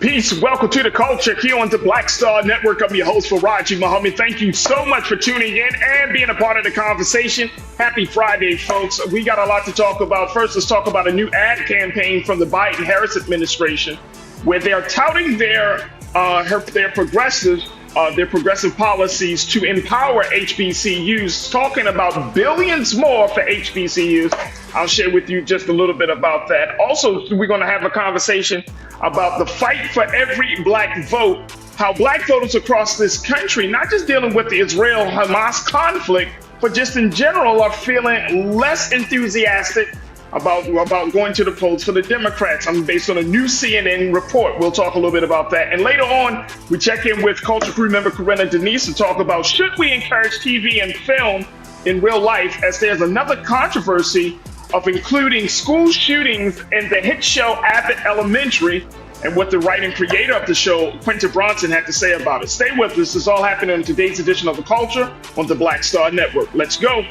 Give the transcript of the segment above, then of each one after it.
Peace. Welcome to the culture here on the Black Star Network. I'm your host, Farajii Muhammad. Thank you so much for tuning in and being a part of the conversation. Happy Friday, folks. We got a lot to talk about. First, let's talk about a new ad campaign from the Biden-Harris administration, where they're touting their progressive policies to empower HBCUs, talking about billions more for HBCUs. I'll share with you just a little bit about that. Also, we're going to have a conversation about the fight for every black vote, how black voters across this country, not just dealing with the Israel-Hamas conflict, but just in general are feeling less enthusiastic about going to the polls for the Democrats. I'm based on a new CNN report. We'll talk a little bit about that. And later on, we check in with Culture Crew member Corinna Denise to talk about should we encourage TV and film in real life, as there's another controversy of including school shootings in the hit show Abbott Elementary, and what the writer and creator of the show, Quentin Bronson, had to say about it. Stay with us. This is all happening in today's edition of The Culture on the Black Star Network. Let's go.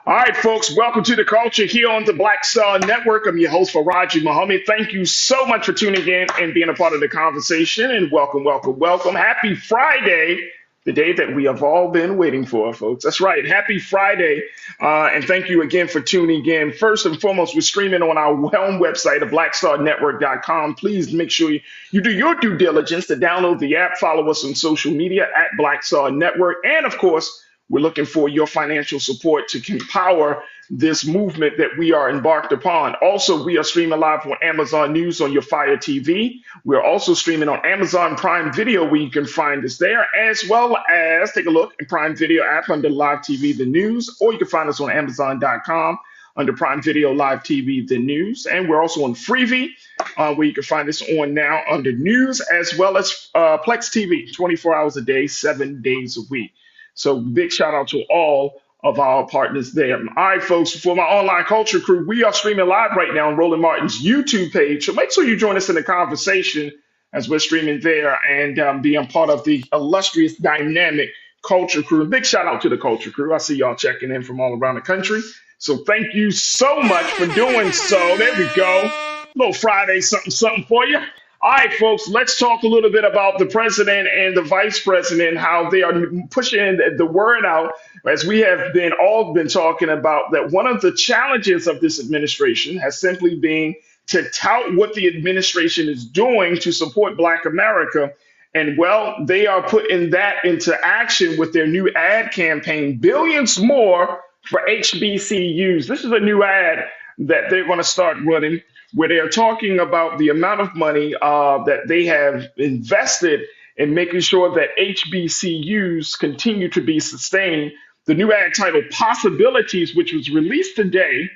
All right, folks, welcome to the culture here on the Black Star Network. I'm your host, Farajii Muhammad. Thank you so much for tuning in and being a part of the conversation. And welcome, welcome, welcome. Happy Friday, the day that we have all been waiting for, folks. That's right. Happy Friday. And thank you again for tuning in. First and foremost, we're streaming on our home website at blackstarnetwork.com. Please make sure you do your due diligence to download the app, follow us on social media at Black Star Network. And of course, we're looking for your financial support to empower this movement that we are embarked upon. Also, we are streaming live on Amazon News on your Fire TV. We're also streaming on Amazon Prime Video, where you can find us there, as well as take a look at Prime Video app under Live TV The News, or you can find us on Amazon.com under Prime Video Live TV The News. And we're also on Freevee, where you can find us on now under News, as well as Plex TV, 24 hours a day, 7 days a week. So big shout out to all of our partners there. All right, folks, for my online culture crew, we are streaming live right now on Roland Martin's YouTube page. So make sure you join us in the conversation as we're streaming there and being part of the illustrious, dynamic culture crew. Big shout out to the culture crew. I see y'all checking in from all around the country. So thank you so much for doing so. There we go. Little Friday something for you. All right, folks, let's talk a little bit about the president and the vice president, how they are pushing the word out, as we have all been talking about, that one of the challenges of this administration has simply been to tout what the administration is doing to support Black America. And well, they are putting that into action with their new ad campaign, billions more for HBCUs. This is a new ad that they're going to start running, where they are talking about the amount of money that they have invested in making sure that HBCUs continue to be sustained. The new ad titled Possibilities, which was released today,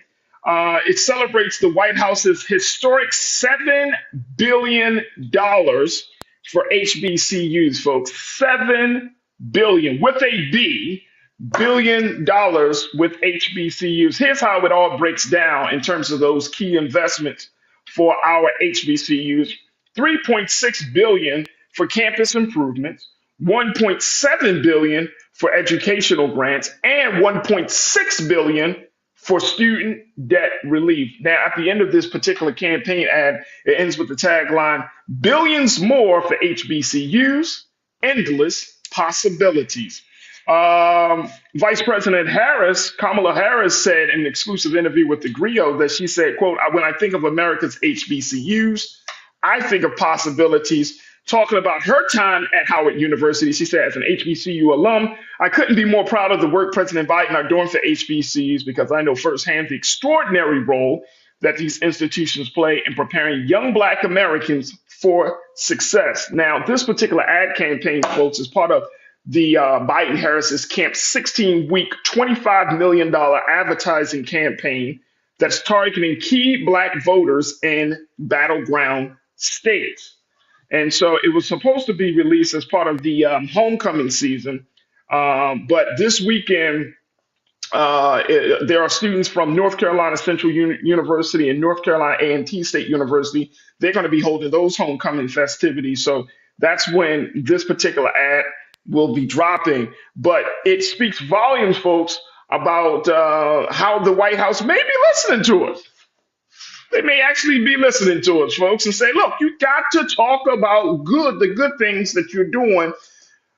it celebrates the White House's historic $7 billion for HBCUs, folks. $7 billion with a B. $1 billion with HBCUs. Here's how it all breaks down in terms of those key investments for our HBCUs. $3.6 billion for campus improvements, $1.7 billion for educational grants, and $1.6 billion for student debt relief. Now, at the end of this particular campaign ad, it ends with the tagline, "Billions more for HBCUs, endless possibilities." Vice President Kamala Harris, said in an exclusive interview with the Griot that she said, quote, "When I think of America's HBCUs, I think of possibilities." Talking about her time at Howard University, she said, as an HBCU alum, "I couldn't be more proud of the work President Biden are doing for HBCUs, because I know firsthand the extraordinary role that these institutions play in preparing young Black Americans for success." Now, this particular ad campaign, folks, is part of the Biden-Harris's Camp 16-week, $25 million advertising campaign that's targeting key Black voters in battleground states. And so it was supposed to be released as part of the homecoming season. But this weekend, There are students from North Carolina Central University and North Carolina A&T State University. They're going to be holding those homecoming festivities. So that's when this particular ad will be dropping. But it speaks volumes, folks, about how the White House may be listening to us. They may actually be listening to us, folks, and say, look, you got to talk about the good things that you're doing,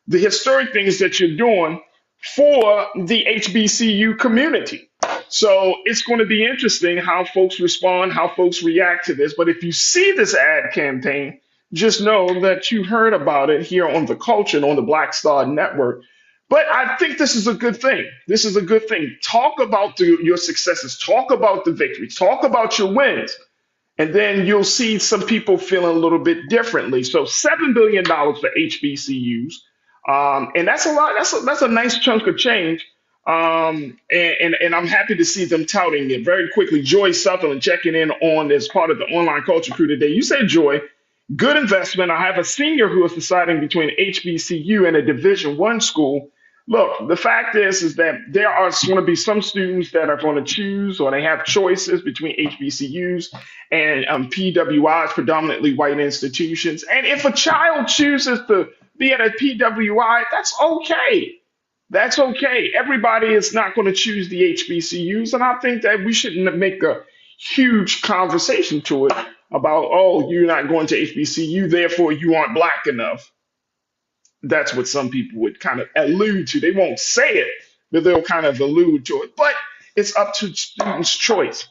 the historic things that you're doing for the HBCU community. So it's going to be interesting how folks respond, how folks react to this. But if you see this ad campaign, just know that you heard about it here on the Culture and on the Black Star Network. But I think this is a good thing. This is a good thing. Talk about your successes, talk about the victories, talk about your wins. And then you'll see some people feeling a little bit differently. So $7 billion for HBCUs. And that's a lot. That's a nice chunk of change. And I'm happy to see them touting it very quickly. Joy Sutherland checking in on as part of the online culture crew today. You said, Joy, good investment. I have a senior who is deciding between HBCU and a Division I school. Look, the fact is that there are going to be some students that are going to choose, or they have choices between HBCUs and PWIs, predominantly white institutions. And if a child chooses to be at a PWI, that's okay. That's okay. Everybody is not going to choose the HBCUs. And I think that we shouldn't make a huge conversation to it about, oh, you're not going to HBCU, therefore you aren't black enough. That's what some people would kind of allude to. They won't say it, but they'll kind of allude to it. But it's up to students' choice.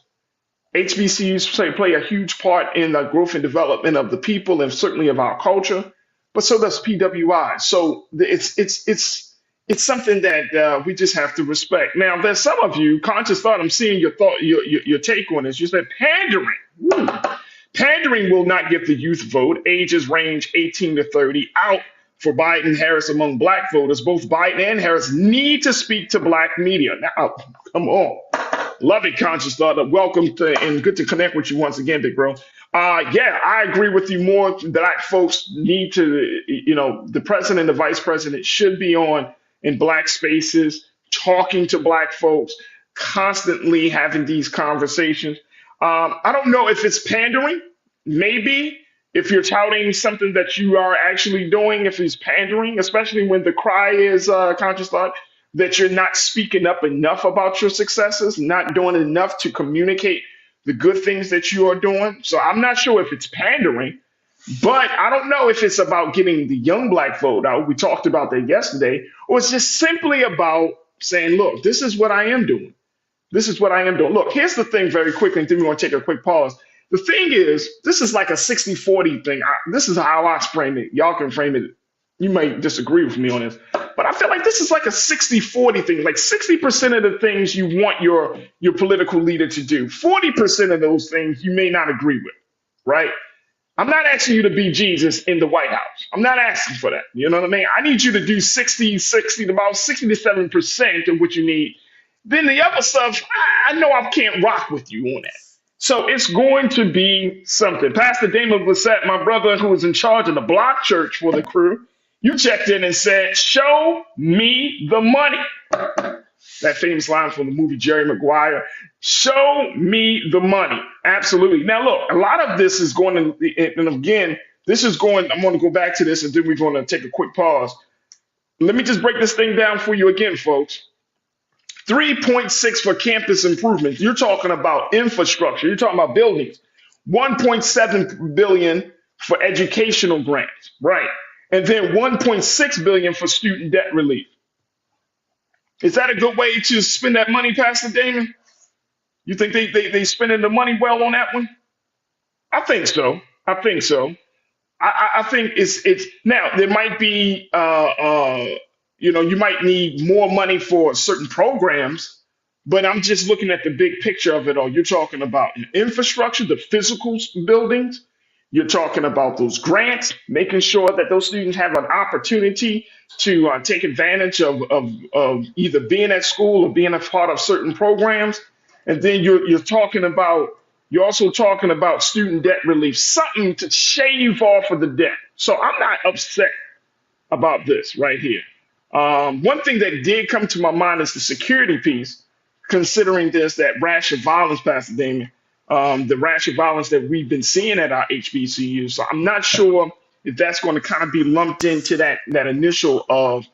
HBCUs play a huge part in the growth and development of the people and certainly of our culture, but so does PWI. So it's something that we just have to respect. Now, there's some of you, conscious thought, I'm seeing your thought, your take on this. You said pandering. Woo. Pandering will not get the youth vote. Ages range 18 to 30 out for Biden and Harris among black voters. Both Biden and Harris need to speak to black media. Now, come on. Love it, conscious thought. Welcome to, and good to connect with you once again, big bro. Yeah, I agree with you more. Black folks need to, the president and the vice president should be on in black spaces, talking to black folks, constantly having these conversations. I don't know if it's pandering. Maybe if you're touting something that you are actually doing, if it's pandering, especially when the cry is conscious thought that you're not speaking up enough about your successes, not doing enough to communicate the good things that you are doing. So I'm not sure if it's pandering, but I don't know if it's about getting the young black vote out. We talked about that yesterday, or it's just simply about saying, look, this is what I am doing. This is what I am doing. Look, here's the thing very quickly, and then we want to take a quick pause. The thing is, this is like a 60-40 thing. This is how I frame it. Y'all can frame it. You might disagree with me on this, but I feel like this is like a 60-40 thing. Like 60% of the things you want your political leader to do, 40% of those things you may not agree with, right? I'm not asking you to be Jesus in the White House. I'm not asking for that. You know what I mean? I need you to do 60, about 60 to 7% of what you need. Then the other stuff, I know I can't rock with you on that. So it's going to be something. Pastor Damon Blissett, my brother who is in charge of the block church for the crew, you checked in and said, show me the money. That famous line from the movie Jerry Maguire. Show me the money. Absolutely. Now, look, a lot of this is going to, and again, I'm going to go back to this and then we're going to take a quick pause. Let me just break this thing down for you again, folks. 3.6 for campus improvements. You're talking about infrastructure. You're talking about buildings. 1.7 billion for educational grants, right? And then 1.6 billion for student debt relief. Is that a good way to spend that money, Pastor Damon? You think they spending the money well on that one? I think so. I think so. I think it's now there might be you might need more money for certain programs, but I'm just looking at the big picture of it all. You're talking about infrastructure, the physical buildings. You're talking about those grants, making sure that those students have an opportunity to take advantage of either being at school or being a part of certain programs. And then you're also talking about student debt relief, something to shave off of the debt. So I'm not upset about this right here. One thing that did come to my mind is the security piece. considering that rash of violence, Pastor Damien, the rash of violence that we've been seeing at our HBCUs. So I'm not sure if that's going to kind of be lumped into that initial of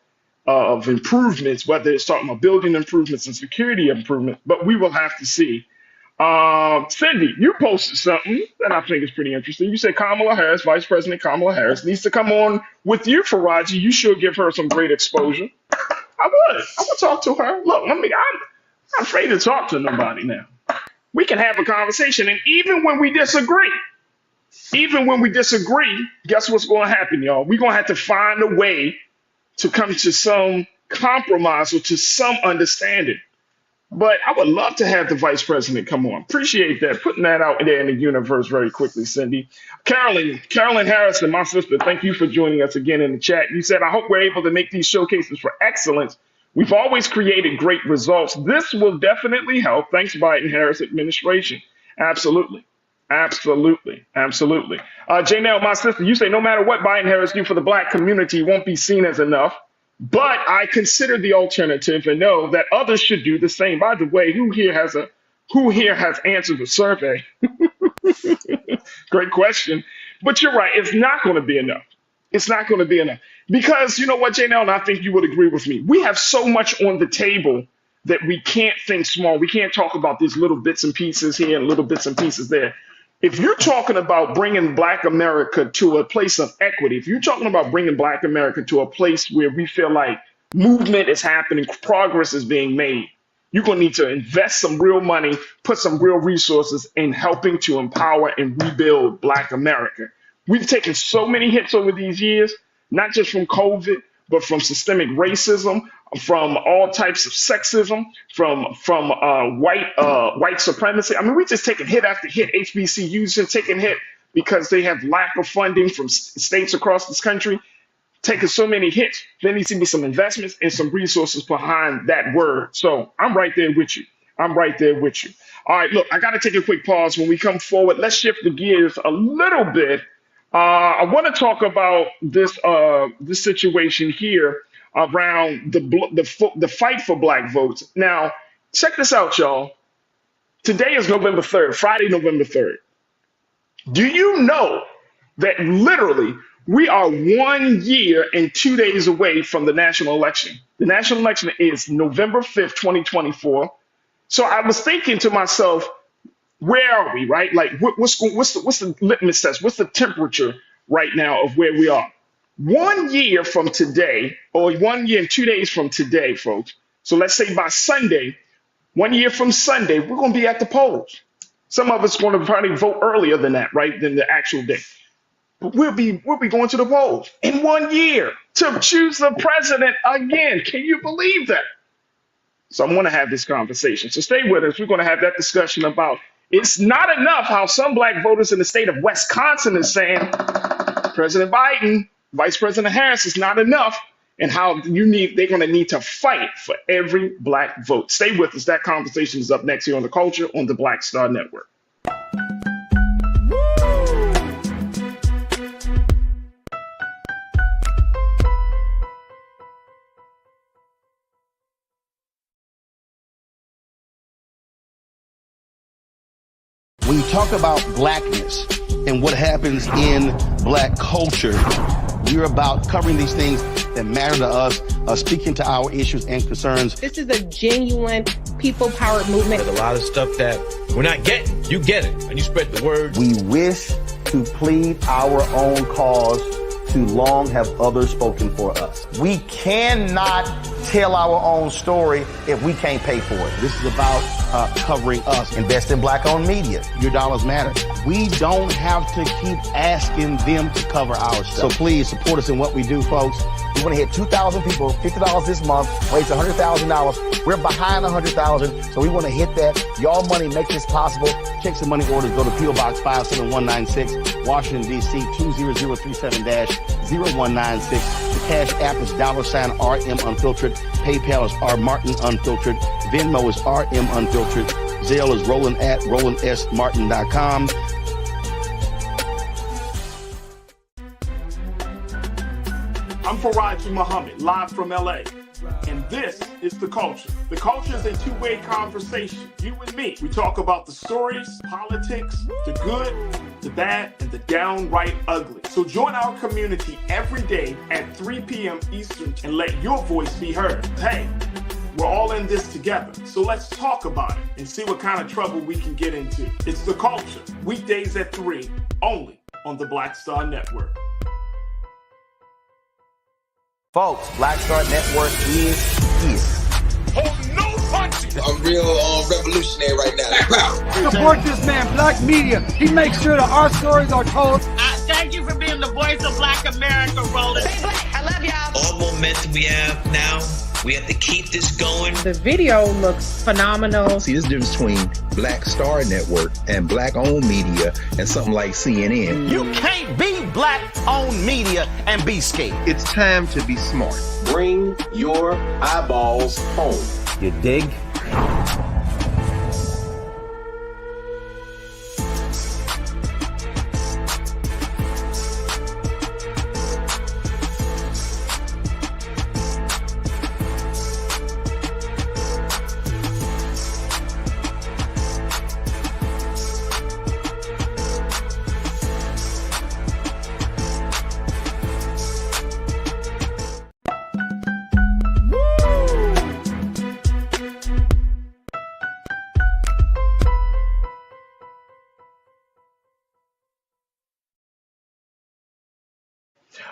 improvements, whether it's talking about building improvements and security improvements, but we will have to see. Cindy, you posted something that I think is pretty interesting. You said Kamala Harris, Vice President Kamala Harris, needs to come on with you, Farajii. You should give her some great exposure. I would talk to her. Look, I'm not afraid to talk to nobody now. We can have a conversation, and even when we disagree, guess what's going to happen, y'all? We're going to have to find a way to come to some compromise or to some understanding. But I would love to have the vice president come on. Appreciate that. Putting that out there in the universe very quickly, Cindy. Carolyn Harrison, my sister, thank you for joining us again in the chat. You said, I hope we're able to make these showcases for excellence. We've always created great results. This will definitely help. Thanks, Biden-Harris administration. Absolutely. Absolutely. Janelle, my sister, you say no matter what Biden-Harris do for the black community, it won't be seen as enough. But I consider the alternative and know that others should do the same. By the way, who here has answered the survey? Great question. But you're right. It's not going to be enough. It's not going to be enough. Because you know what, Janelle, and I think you would agree with me. We have so much on the table that we can't think small. We can't talk about these little bits and pieces here and little bits and pieces there. If you're talking about bringing Black America to a place of equity, if you're talking about bringing Black America to a place where we feel like movement is happening, progress is being made, you're going to need to invest some real money, put some real resources in helping to empower and rebuild Black America. We've taken so many hits over these years, not just from COVID, but from systemic racism, from all types of sexism, from white supremacy. I mean, we just taking hit after hit. HBCUs just taking hit because they have lack of funding from states across this country. Taking so many hits, there needs to be some investments and some resources behind that word. So I'm right there with you. All right, look, I got to take a quick pause. When we come forward, let's shift the gears a little bit. I want to talk about this situation here around the fight for Black votes. Now, check this out, y'all. Today is November 3rd, Friday, November 3rd. Do you know that literally we are 1 year and 2 days away from the national election? The national election is November 5th, 2024. So I was thinking to myself, where are we, right? Like, what's the litmus test? What's the temperature right now of where we are? 1 year from today, or 1 year and 2 days from today, folks. So let's say by Sunday, 1 year from Sunday, we're going to be at the polls. Some of us are going to probably vote earlier than that, right? Than the actual day. But we'll be going to the polls in 1 year to choose the president again. Can you believe that? So I want to have this conversation. So stay with us. We're going to have that discussion about it's not enough how some Black voters in the state of Wisconsin is saying President Biden, Vice President Harris is not enough, and how they're going to need to fight for every Black vote. Stay with us. That conversation is up next here on The Culture on the Black Star Network. When you talk about blackness and what happens in Black culture, we're about covering these things that matter to us, speaking to our issues and concerns. This is a genuine people-powered movement. There's a lot of stuff that we're not getting. You get it, and you spread the word. We wish to plead our own cause. Too long have others spoken for us. We cannot tell our own story if we can't pay for it. This is about covering us. Invest in Black-owned media. Your dollars matter. We don't have to keep asking them to cover our stuff. So please support us in what we do, folks. We want to hit 2,000 people, $50 this month, raise $100,000. We're behind 100,000, so we want to hit that. Y'all money make this possible. Check some money orders. Go to P.O. Box 57196, Washington, D.C. 20037-0196. The Cash App is $RM Unfiltered. PayPal is R Martin Unfiltered. Venmo is RM Unfiltered. Zelle is RolandSMartin.com. I'm Farajii Muhammad, live from LA. And this is The Culture. The Culture is a two-way conversation. You and me. We talk about the stories, politics, the good, the bad, and the downright ugly. So join our community every day at 3 p.m. Eastern and let your voice be heard. Hey, we're all in this together. So let's talk about it and see what kind of trouble we can get into. It's The Culture. Weekdays at 3, only on the Black Star Network. Folks, Black Star Network is here. Oh, no punches! I'm real revolutionary right now. Support this man, Black Media. He makes sure that our stories are told. Thank you for being the voice of Black America, Roland. Stay black. I love y'all. All momentum we have now, we have to keep this going. The video looks phenomenal. See, this difference between Black Star Network and black-owned media and something like CNN. You can't be black-owned media and be scared. It's time to be smart. Bring your eyeballs home. You dig?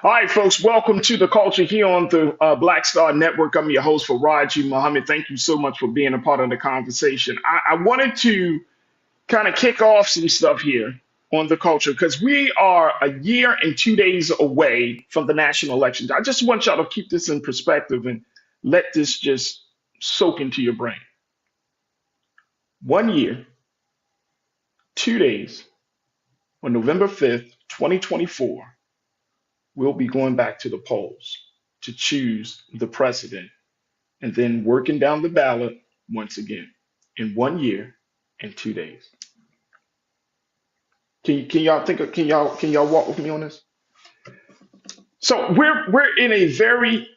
All right, folks, welcome to The Culture here on the Black Star Network. I'm your host, Farajii Muhammad. Thank you so much for being a part of the conversation. I wanted to kind of kick off some stuff here on The Culture because we are a year and 2 days away from the national elections. I just want y'all to keep this in perspective and let this just soak into your brain. 1 year, 2 days, on November 5th, 2024, we'll be going back to the polls to choose the president and then working down the ballot once again in 1 year and 2 days. Can y'all walk with me on this? So we're in a very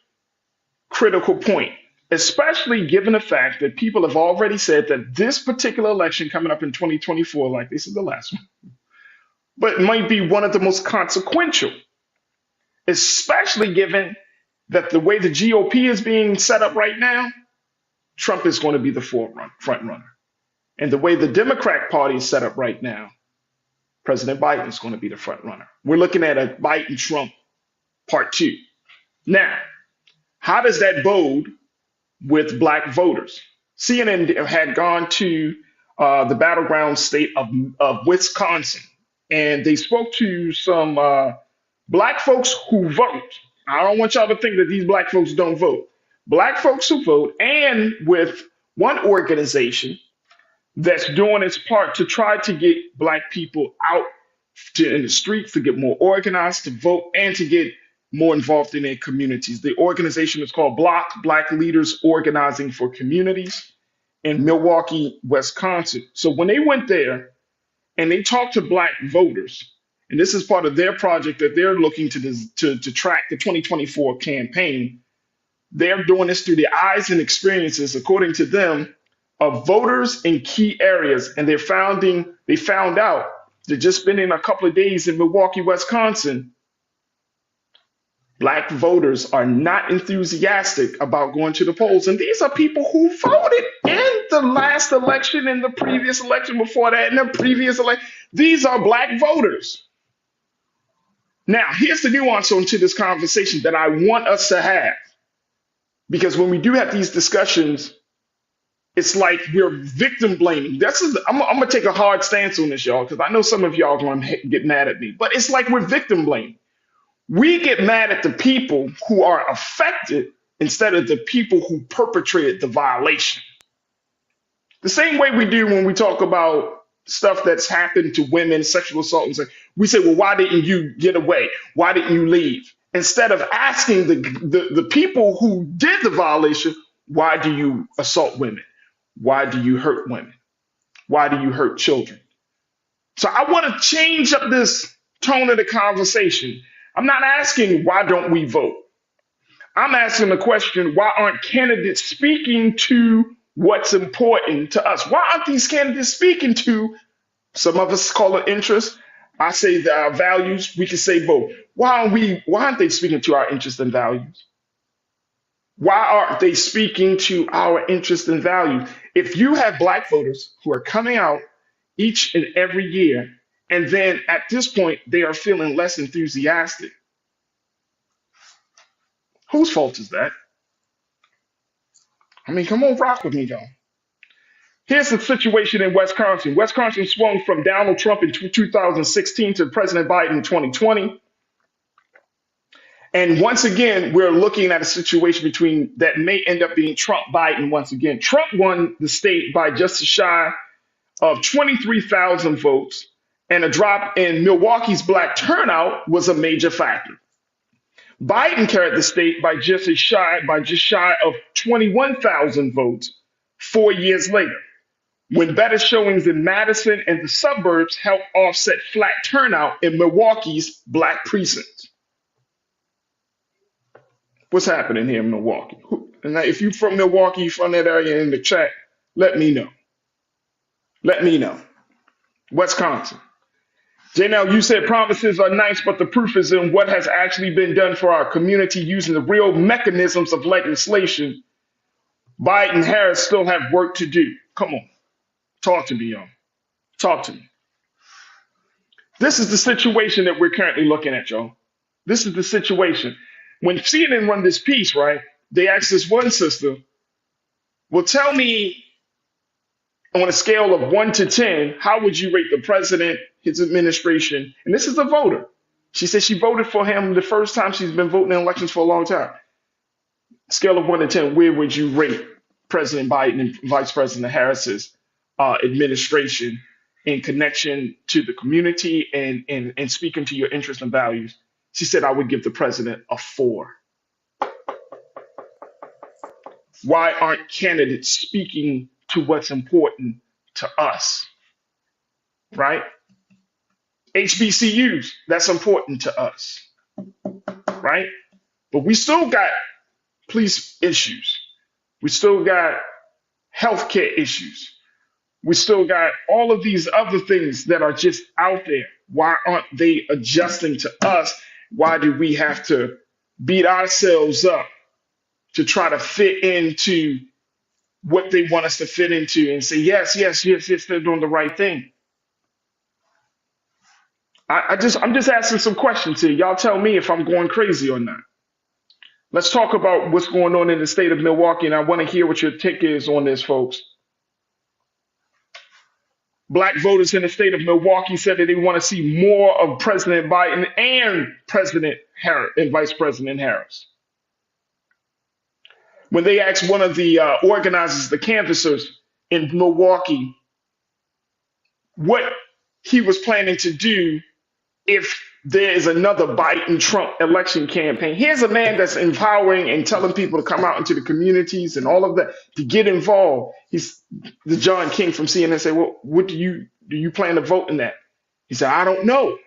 critical point, especially given the fact that people have already said that this particular election coming up in 2024, like this is the last one, but it might be one of the most consequential, especially given that the way the GOP is being set up right now, Trump is going to be the front runner. And the way the Democrat Party is set up right now, President Biden is going to be the front runner. We're looking at a Biden-Trump part 2. Now, how does that bode with black voters? CNN had gone to the battleground state of Wisconsin, and they spoke to some black folks who vote. I don't want y'all to think that these black folks don't vote. Black folks who vote, and with one organization that's doing its part to try to get black people out in the streets, to get more organized, to vote, and to get more involved in their communities. The organization is called Block, Black Leaders Organizing for Communities, in Milwaukee, Wisconsin. So when they went there and they talked to black voters, and this is part of their project that they're looking to track the 2024 campaign. They're doing this through the eyes and experiences, according to them, of voters in key areas. And they found out that just spending a couple of days in Milwaukee, Wisconsin, black voters are not enthusiastic about going to the polls. And these are people who voted in the last election, in the previous election before that, in the previous election. These are black voters. Now, here's the nuance onto this conversation that I want us to have. Because when we do have these discussions, it's like we're victim blaming. I'm going to take a hard stance on this, y'all, because I know some of y'all are going to get mad at me. But it's like we're victim blaming. We get mad at the people who are affected instead of the people who perpetrated the violation. The same way we do when we talk about stuff that's happened to women, sexual assault, and we say, well, why didn't you get away? Why didn't you leave? Instead of asking the people who did the violation, why do you assault women? Why do you hurt women? Why do you hurt children? So I want to change up this tone of the conversation. I'm not asking why don't we vote. I'm asking the question, why aren't candidates speaking to what's important to us? Why aren't these candidates speaking to, some of us call it interest, I say that our values, we can say both. Why aren't they speaking to our interests and values? Why aren't they speaking to our interests and values? If you have black voters who are coming out each and every year, and then at this point they are feeling less enthusiastic, whose fault is that? I mean, come on, rock with me, y'all. Here's the situation in Wisconsin. Wisconsin swung from Donald Trump in 2016 to President Biden in 2020. And once again, we're looking at a situation between that may end up being Trump Biden once again. Trump won the state by just shy of 23,000 votes, and a drop in Milwaukee's black turnout was a major factor. Biden carried the state by just shy of 21,000 votes 4 years later, when better showings in Madison and the suburbs helped offset flat turnout in Milwaukee's black precincts. What's happening here in Milwaukee? And if you're from Milwaukee, from that area in the chat, let me know. Let me know. Wisconsin. Janelle, you said promises are nice, but the proof is in what has actually been done for our community using the real mechanisms of legislation. Biden, Harris still have work to do. Come on. Talk to me, y'all. Talk to me. This is the situation that we're currently looking at, y'all. This is the situation. When CNN run this piece, right, they asked this one sister, well, tell me on a scale of 1 to 10, how would you rate the president, his administration? And this is a voter. She said she voted for him the first time she's been voting in elections for a long time. Scale of 1 to 10, where would you rate President Biden and Vice President Harris's administration in connection to the community and speaking to your interests and values? She said, I would give the president a 4. Why aren't candidates speaking to what's important to us? Right? HBCUs, that's important to us. Right? But we still got police issues. We still got healthcare issues. We still got all of these other things that are just out there. Why aren't they adjusting to us? Why do we have to beat ourselves up to try to fit into what they want us to fit into and say, yes, they're doing the right thing? I'm just asking some questions here. Y'all tell me if I'm going crazy or not. Let's talk about what's going on in the state of Milwaukee, and I want to hear what your take is on this, folks. Black voters in the state of Milwaukee said that they want to see more of President Biden and President Harris and Vice President Harris. When they asked one of the organizers, the canvassers in Milwaukee, what he was planning to do if there is another Biden-Trump election campaign. Here's a man that's empowering and telling people to come out into the communities and all of that, to get involved. He's the John King from CNN said, well, what do you plan to vote in that? He said, I don't know.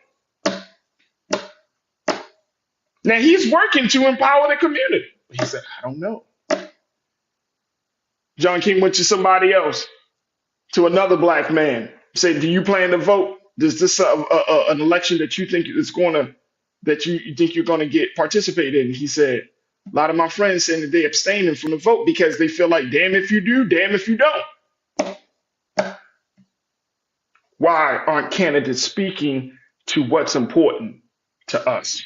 Now he's working to empower the community. He said, I don't know. John King went to somebody else, to another black man, said, do you plan to vote? Is this an election that you think that you think you're gonna participate in? He said, a lot of my friends saying that they abstaining from the vote because they feel like, damn if you do, damn if you don't. Why aren't candidates speaking to what's important to us?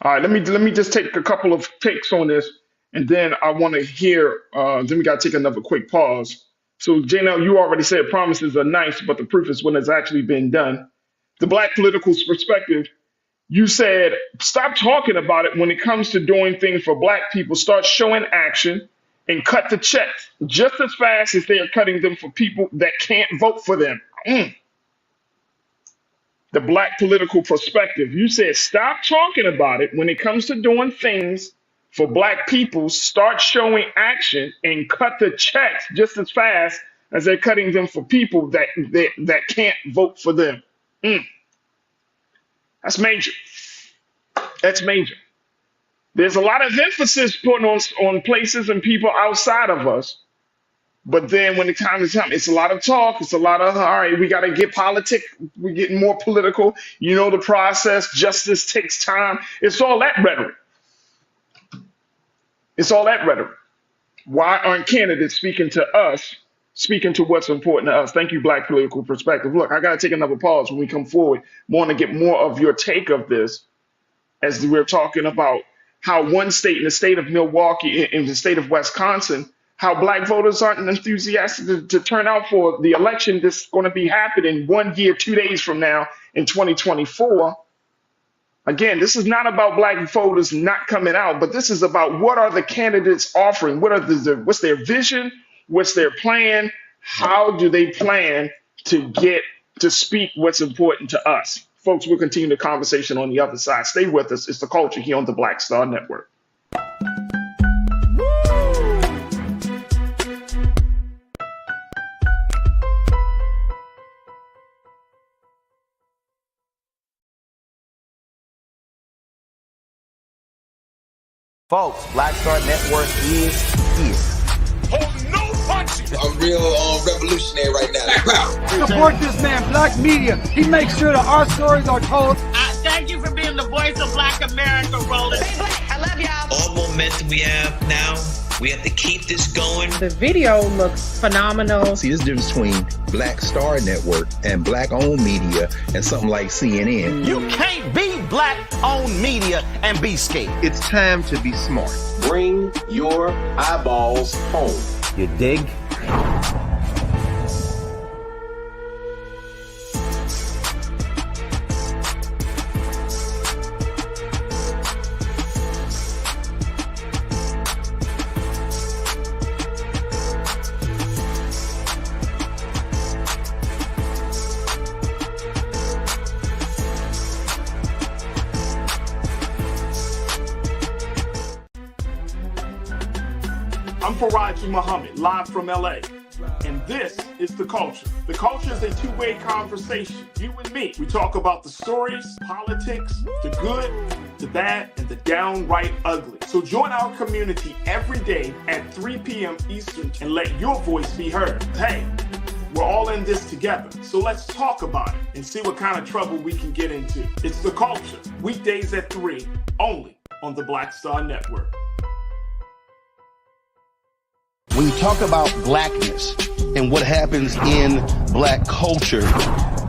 All right, let me just take a couple of takes on this, and then I want to hear. Then we got to take another quick pause. So, Janelle, you already said promises are nice, but the proof is when it's actually been done. The black political perspective, you said, stop talking about it when it comes to doing things for black people. Start showing action and cut the checks just as fast as they are cutting them for people that can't vote for them. The black political perspective, you said, stop talking about it when it comes to doing things for black people. Start showing action and cut the checks just as fast as they're cutting them for people that can't vote for them. That's major. That's major. There's a lot of emphasis put on places and people outside of us. But then when it comes to time, it's a lot of talk. It's a lot of, all right, we got to get we're getting more political. You know the process. Justice takes time. It's all that rhetoric. It's all that rhetoric. Why aren't candidates speaking to us, speaking to what's important to us? Thank you, Black Political Perspective. Look, I got to take another pause when we come forward. Want to get more of your take of this as we're talking about how one state, in the state of Milwaukee, in the state of Wisconsin, how Black voters aren't enthusiastic to turn out for the election that's going to be happening 1 year, 2 days from now in 2024. Again, this is not about Black voters not coming out, but this is about what are the candidates offering? What's their vision? What's their plan? How do they plan to get to speak what's important to us? Folks, we'll continue the conversation on the other side. Stay with us. It's The Culture here on the Black Star Network. Folks, Black Star Network is here. I'm real revolutionary right now. Support this man, Black Media. He makes sure that our stories are told. Thank you for being the voice of Black America, Roland. Stay black. I love y'all. All momentum we have now, we have to keep this going. The video looks phenomenal. See, this difference between Black Star Network and Black-owned media and something like CNN. You can't be Black-owned media and be scared. It's time to be smart. Bring your eyeballs home. You dig? I'm Farajii Muhammad, live from LA. And this is The Culture. The Culture is a two-way conversation. You and me. We talk about the stories, politics, the good, the bad, and the downright ugly. So join our community every day at 3 p.m. Eastern and let your voice be heard. Hey, we're all in this together. So let's talk about it and see what kind of trouble we can get into. It's The Culture. Weekdays at 3, only on the Black Star Network. When you talk about blackness and what happens in Black culture,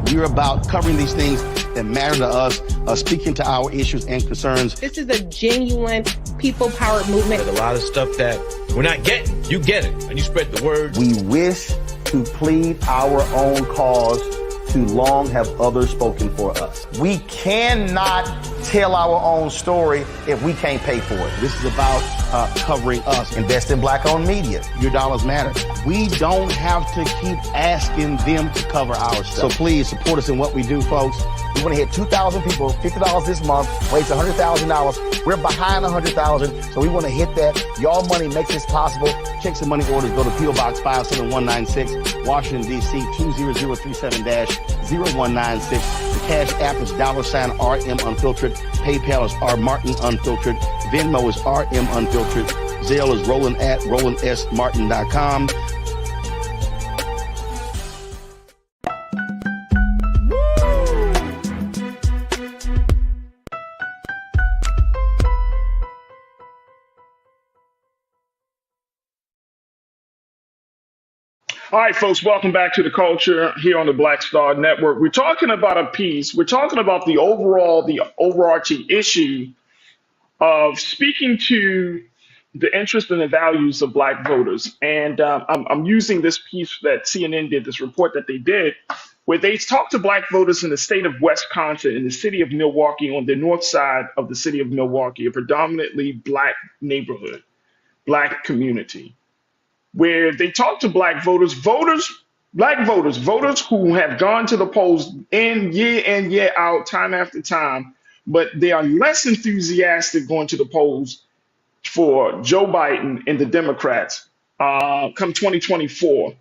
we're about covering these things that matter to us, speaking to our issues and concerns. This is a genuine people-powered movement. There's a lot of stuff that we're not getting. You get it, and you spread the word. We wish to plead our own cause. Too long have others spoken for us. We cannot tell our own story if we can't pay for it. This is about covering us. Invest in Black-owned media. Your dollars matter. We don't have to keep asking them to cover our stuff. So please support us in what we do, folks. We want to hit 2,000 people, $50 this month, raise $100,000. We're behind 100,000, so we want to hit that. Y'all money makes this possible. Checks and money orders go to P.O. Box 57196, Washington, D.C. 20037-0196. The Cash App is $RM Unfiltered. PayPal is R Martin Unfiltered. Venmo is RM Unfiltered. Zelle is Roland at RolandSMartin.com. All right, folks, welcome back to The Culture here on the Black Star Network. We're talking about a piece. We're talking about the overarching issue of speaking to the interest and the values of Black voters. And I'm using this piece that CNN did, this report that they did, where they talked to Black voters in the state of Wisconsin, in the city of Milwaukee, on the north side of the city of Milwaukee, a predominantly Black neighborhood, Black community, where they talk to Black voters, Black voters who have gone to the polls year out, time after time, but they are less enthusiastic going to the polls for Joe Biden and the Democrats come 2024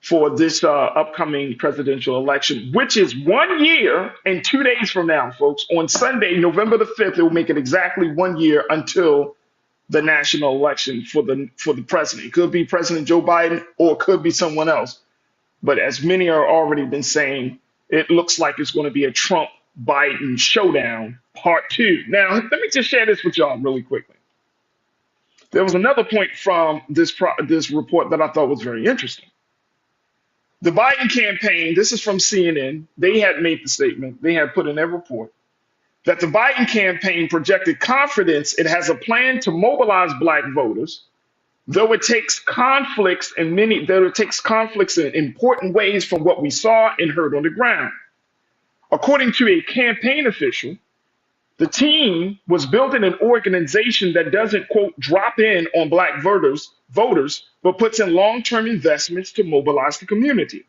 for this upcoming presidential election, which is 1 year and 2 days from now, folks. On Sunday, November the 5th, it will make it exactly 1 year until the national election for the president. It could be President Joe Biden or it could be someone else. But as many are already been saying, it looks like it's going to be a Trump Biden showdown part 2. Now, let me just share this with y'all really quickly. There was another point from this report that I thought was very interesting. The Biden campaign, this is from CNN, they had made the statement, they had put in their report, that the Biden campaign projected confidence it has a plan to mobilize black voters, though it takes conflicts in important ways from what we saw and heard on the ground. According to a campaign official, the team was building an organization that doesn't, quote, drop in on black voters, but puts in long-term investments to mobilize the community.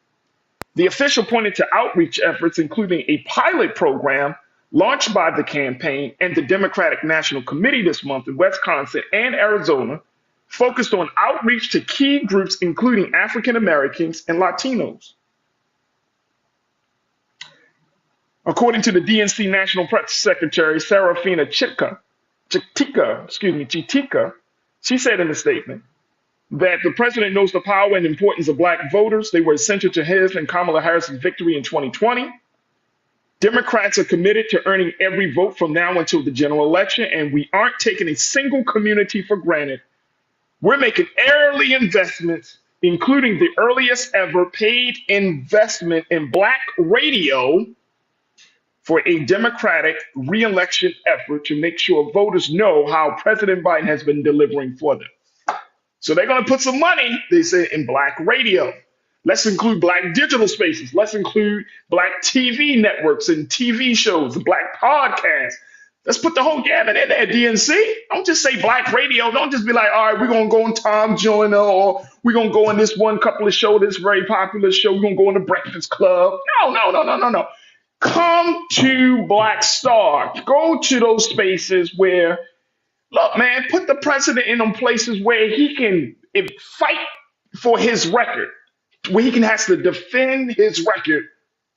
The official pointed to outreach efforts, including a pilot program launched by the campaign and the Democratic National Committee this month in Wisconsin and Arizona, focused on outreach to key groups, including African Americans and Latinos. According to the DNC National Press Secretary, Serafina Chitika, she said in a statement that the president knows the power and importance of black voters. They were essential to his and Kamala Harris's victory in 2020. Democrats are committed to earning every vote from now until the general election, and we aren't taking a single community for granted. We're making early investments, including the earliest ever paid investment in black radio for a Democratic re-election effort to make sure voters know how President Biden has been delivering for them. So they're going to put some money, they say, in black radio. Let's include black digital spaces. Let's include black TV networks and TV shows, black podcasts. Let's put the whole gamut in there, DNC. Don't just say black radio. Don't just be like, all right, we're going to go on Tom Joyner, or we're going to go on this one couple of show, this very popular show. We're going to go on the Breakfast Club. No. Come to Black Star. Go to those spaces where, look, man, put the president in them places where he can fight for his record, where he has to defend his record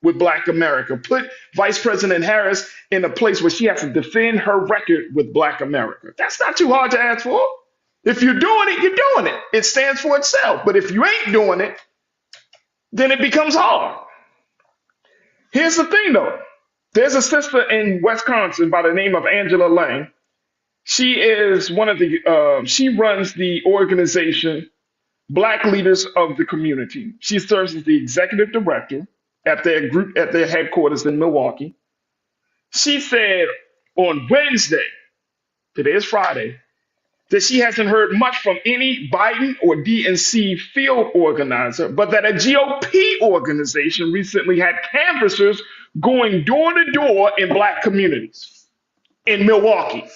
with Black America. Put Vice President Harris in a place where she has to defend her record with Black America. That's not too hard to ask for. If you're doing it, you're doing it. It stands for itself. But if you ain't doing it, then it becomes hard. Here's the thing, though. There's a sister in Wisconsin by the name of Angela Lang. She is she runs the organization Black Leaders of the Community. She serves as the executive director at their headquarters in Milwaukee. She said on Wednesday, today is Friday, that she hasn't heard much from any Biden or DNC field organizer, but that a GOP organization recently had canvassers going door to door in black communities in Milwaukee.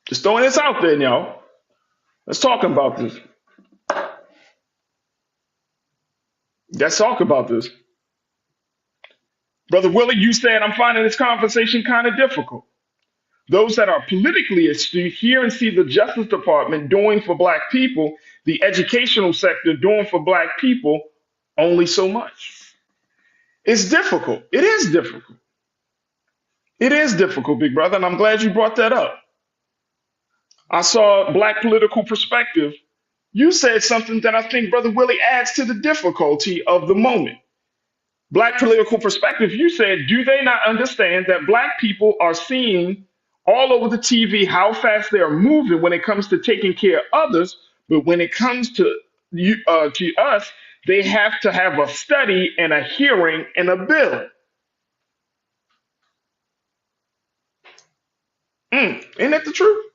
Just throwing this out there, y'all. Let's talk about this. Let's talk about this. Brother Willie, you said, I'm finding this conversation kind of difficult. Those that are politically astute hear and see the Justice Department doing for black people, the educational sector doing for black people only so much. It's difficult. It is difficult. It is difficult, big brother, and I'm glad you brought that up. I saw Black Political Perspective. You said something that I think, Brother Willie, adds to the difficulty of the moment. Black Political Perspective, you said, do they not understand that black people are seeing all over the TV how fast they are moving when it comes to taking care of others, but when it comes to us, they have to have a study and a hearing and a bill. Ain't that the truth?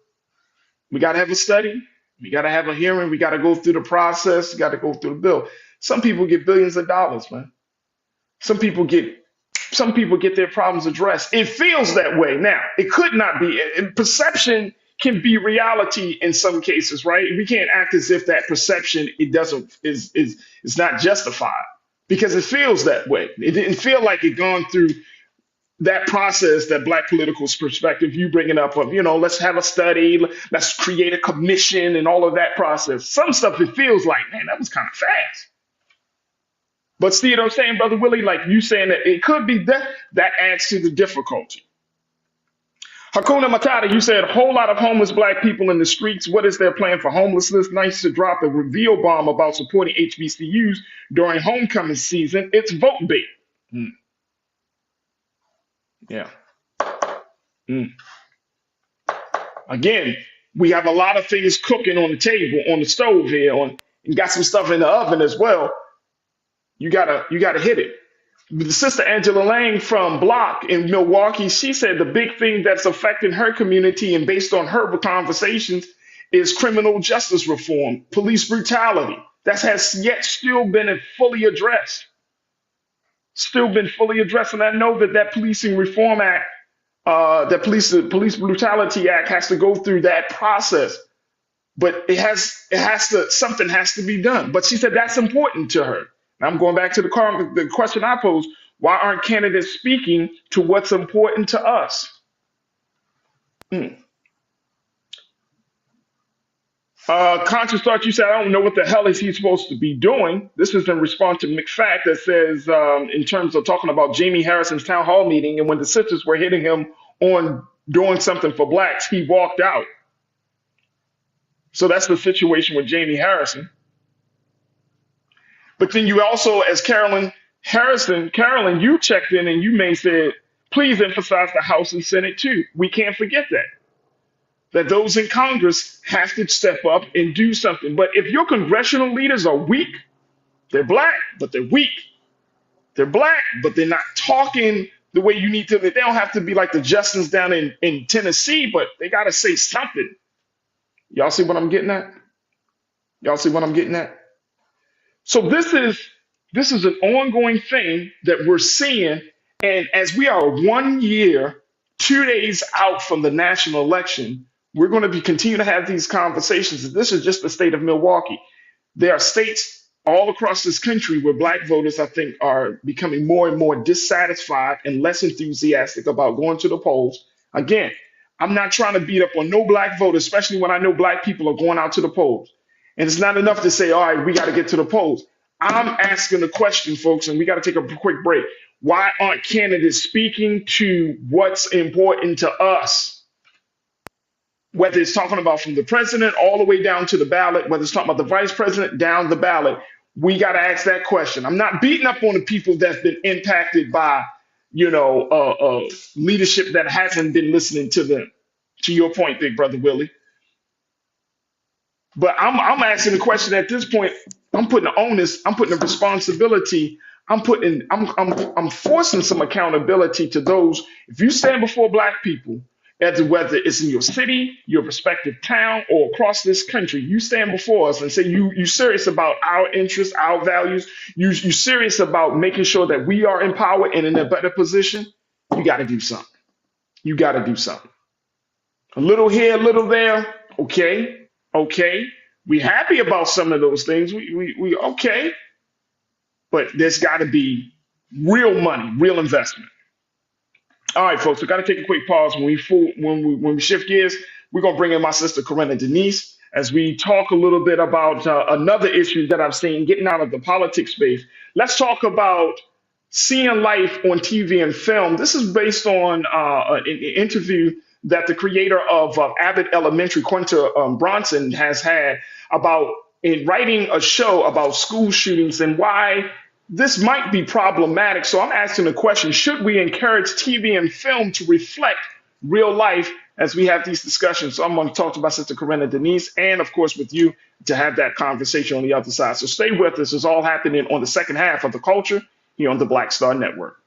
We got to have a study. We got to have a hearing. We got to go through the process. We got to go through the bill. Some people get billions of dollars, man. Some people get their problems addressed. It feels that way. Now, it could not be. Perception can be reality in some cases, right? We can't act as if that perception is not justified because it feels that way. It didn't feel like it gone through that process, that black political perspective you bringing up of, let's have a study, let's create a commission and all of that process. Some stuff it feels like, man, that was kind of fast. But see what I'm saying, Brother Willie? Like you saying that it could be that adds to the difficulty. Hakuna Matata, you said a whole lot of homeless black people in the streets. What is their plan for homelessness? Nice to drop a reveal bomb about supporting HBCUs during homecoming season. It's vote bait. Yeah. Again, we have a lot of things cooking on the table, on the stove here, and got some stuff in the oven as well. You gotta hit it. The sister Angela Lang from Block in Milwaukee, she said the big thing that's affecting her community and based on her conversations is criminal justice reform, police brutality. That has yet still been fully addressed. And I know that Policing Reform Act, that Police Brutality Act has to go through that process. But something has to be done. But she said that's important to her. I'm going back to the question I posed. Why aren't candidates speaking to what's important to us? Conscious Thought, you said, I don't know what the hell is he supposed to be doing. This is in response to McFact that says, in terms of talking about Jamie Harrison's town hall meeting, and when the sisters were hitting him on doing something for blacks, he walked out. So that's the situation with Jamie Harrison. But then you also, as Carolyn, you checked in and you said, please emphasize the House and Senate too. We can't forget that those in Congress have to step up and do something. But if your congressional leaders are weak, they're black, but they're weak. They're black, but they're not talking the way you need to. They don't have to be like the Justins down in Tennessee, but they got to say something. Y'all see what I'm getting at? So this is an ongoing thing that we're seeing. And as we are 1 year, 2 days out from the national election, we're going to continue to have these conversations. This is just the state of Milwaukee. There are states all across this country where black voters, I think, are becoming more and more dissatisfied and less enthusiastic about going to the polls. Again, I'm not trying to beat up on no black voter, especially when I know black people are going out to the polls. And it's not enough to say, all right, we got to get to the polls. I'm asking the question, folks, and we got to take a quick break. Why aren't candidates speaking to what's important to us? Whether it's talking about from the president all the way down to the ballot, whether it's talking about the vice president down the ballot, we got to ask that question. I'm not beating up on the people that's been impacted by, leadership that hasn't been listening to them. To your point, Big Brother Willie. But I'm asking the question at this point. I'm putting the onus. I'm putting the responsibility. I'm forcing some accountability to those. If you stand before black people, whether it's in your city, your respective town, or across this country, you stand before us and say you serious about our interests, our values. You serious about making sure that we are empowered and in a better position. You got to do something. A little here, a little there. Okay. We happy about some of those things. We okay. But there's got to be real money, real investment. All right, folks, we got to take a quick pause. When we shift gears, we're going to bring in my sister, Corinna Denise, as we talk a little bit about another issue that I've seen getting out of the politics space. Let's talk about seeing life on TV and film. This is based on an interview that the creator of Abbott Elementary, Quinta Bronson, has had about in writing a show about school shootings and why this might be problematic. So I'm asking the question, should we encourage TV and film to reflect real life as we have these discussions? So I'm going to talk to my sister, Corinna Denise, and of course with you to have that conversation on the other side. So stay with us. It's all happening on the second half of The Culture here on the Black Star Network.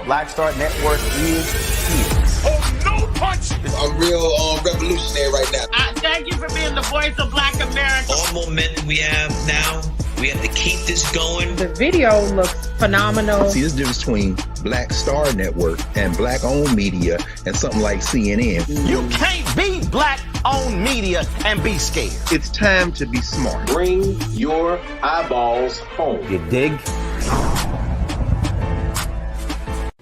Black Star Network is here. Oh, no punch! I'm real revolutionary right now. Thank you for being the voice of Black America. All momentum we have now, we We have to keep this going. The video looks phenomenal. See, there's a difference between Black Star Network and black-owned media and something like CNN. You can't be black-owned media and be scared. It's time to be smart. Bring your eyeballs home. You dig?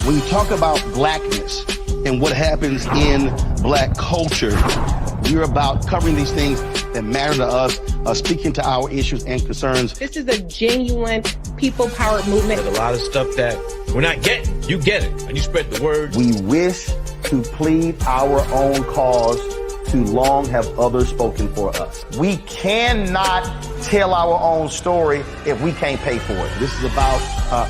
When you talk about blackness and what happens in black culture, you're about covering these things that matter to us, speaking to our issues and concerns. This is a genuine people-powered movement. There's a lot of stuff that we're not getting. You get it, and you spread the word. We wish to plead our own cause. Too long have others spoken for us. We cannot tell our own story if we can't pay for it. This is about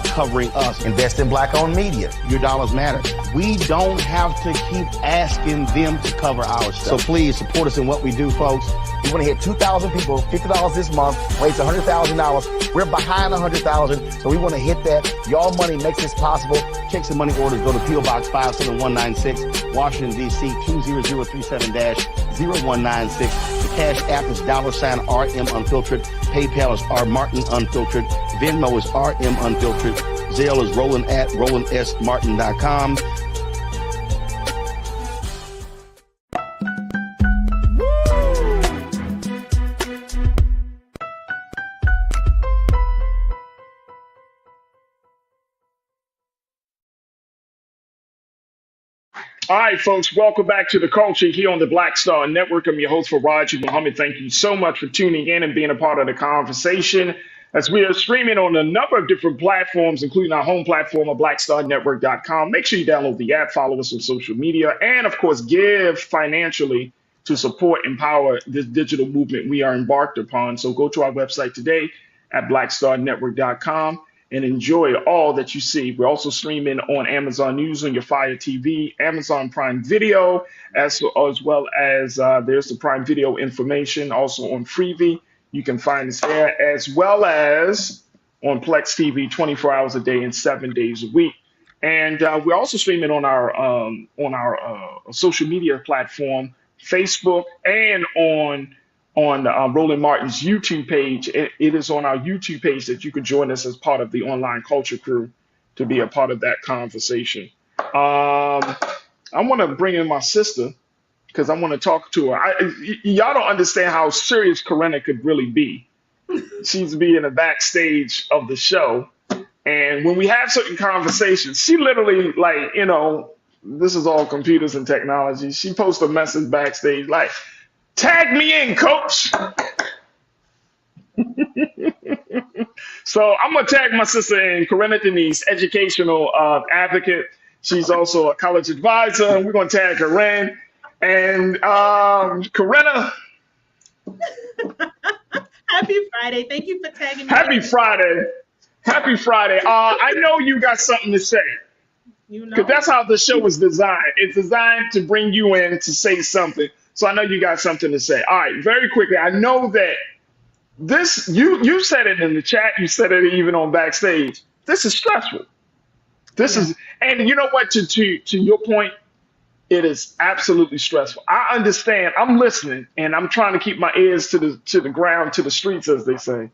covering us. Invest in black-owned media. Your dollars matter. We don't have to keep asking them to cover our stuff. So please support us in what we do, folks. We want to hit 2,000 people, $50 this month, raise $100,000. We're behind 100,000, so we want to hit that. Y'all money makes this possible. Checks and money orders go to P.O. Box 57196, Washington, D.C. 20037-0196. The Cash App is $RM Unfiltered. PayPal is R Martin Unfiltered. Venmo is RM Unfiltered. Zelle is Roland at RolandSMartin.com. All right, folks, welcome back to The Culture here on the Black Star Network. I'm your host, Farajii Muhammad. Thank you so much for tuning in and being a part of the conversation as we are streaming on a number of different platforms, including our home platform of blackstarnetwork.com. Make sure you download the app, follow us on social media, and, of course, give financially to support and empower this digital movement we are embarked upon. So go to our website today at blackstarnetwork.com. and enjoy all that you see. We're also streaming on Amazon News on your Fire TV, Amazon Prime Video, as well as there's the Prime Video information also on Freevee. You can find us there, as well as on Plex TV 24 hours a day and 7 days a week. And we're also streaming on our social media platform, Facebook, and on Roland Martin's YouTube page. It is on our YouTube page that you can join us as part of the online culture crew to be a part of that conversation. I want to bring in my sister because I want to talk to her. Y'all don't understand how serious Corinna could really be. She's be in the backstage of the show. And when we have certain conversations, she literally, like, this is all computers and technology. She posts a message backstage like, "Tag me in, coach." So I'm going to tag my sister in, Corinna Denise, educational advocate. She's also a college advisor, and we're going to tag her in. And Corinna. Happy Friday. Thank you for tagging me. Happy Friday. Happy Friday. I know you got something to say. Because that's how the show was designed. It's designed to bring you in to say something. So I know you got something to say. All right, very quickly. I know that this, you said it in the chat. You said it even on backstage. This is stressful. This is, and you know what, to your point, it is absolutely stressful. I understand. I'm listening, and I'm trying to keep my ears to the ground, to the streets, as they say,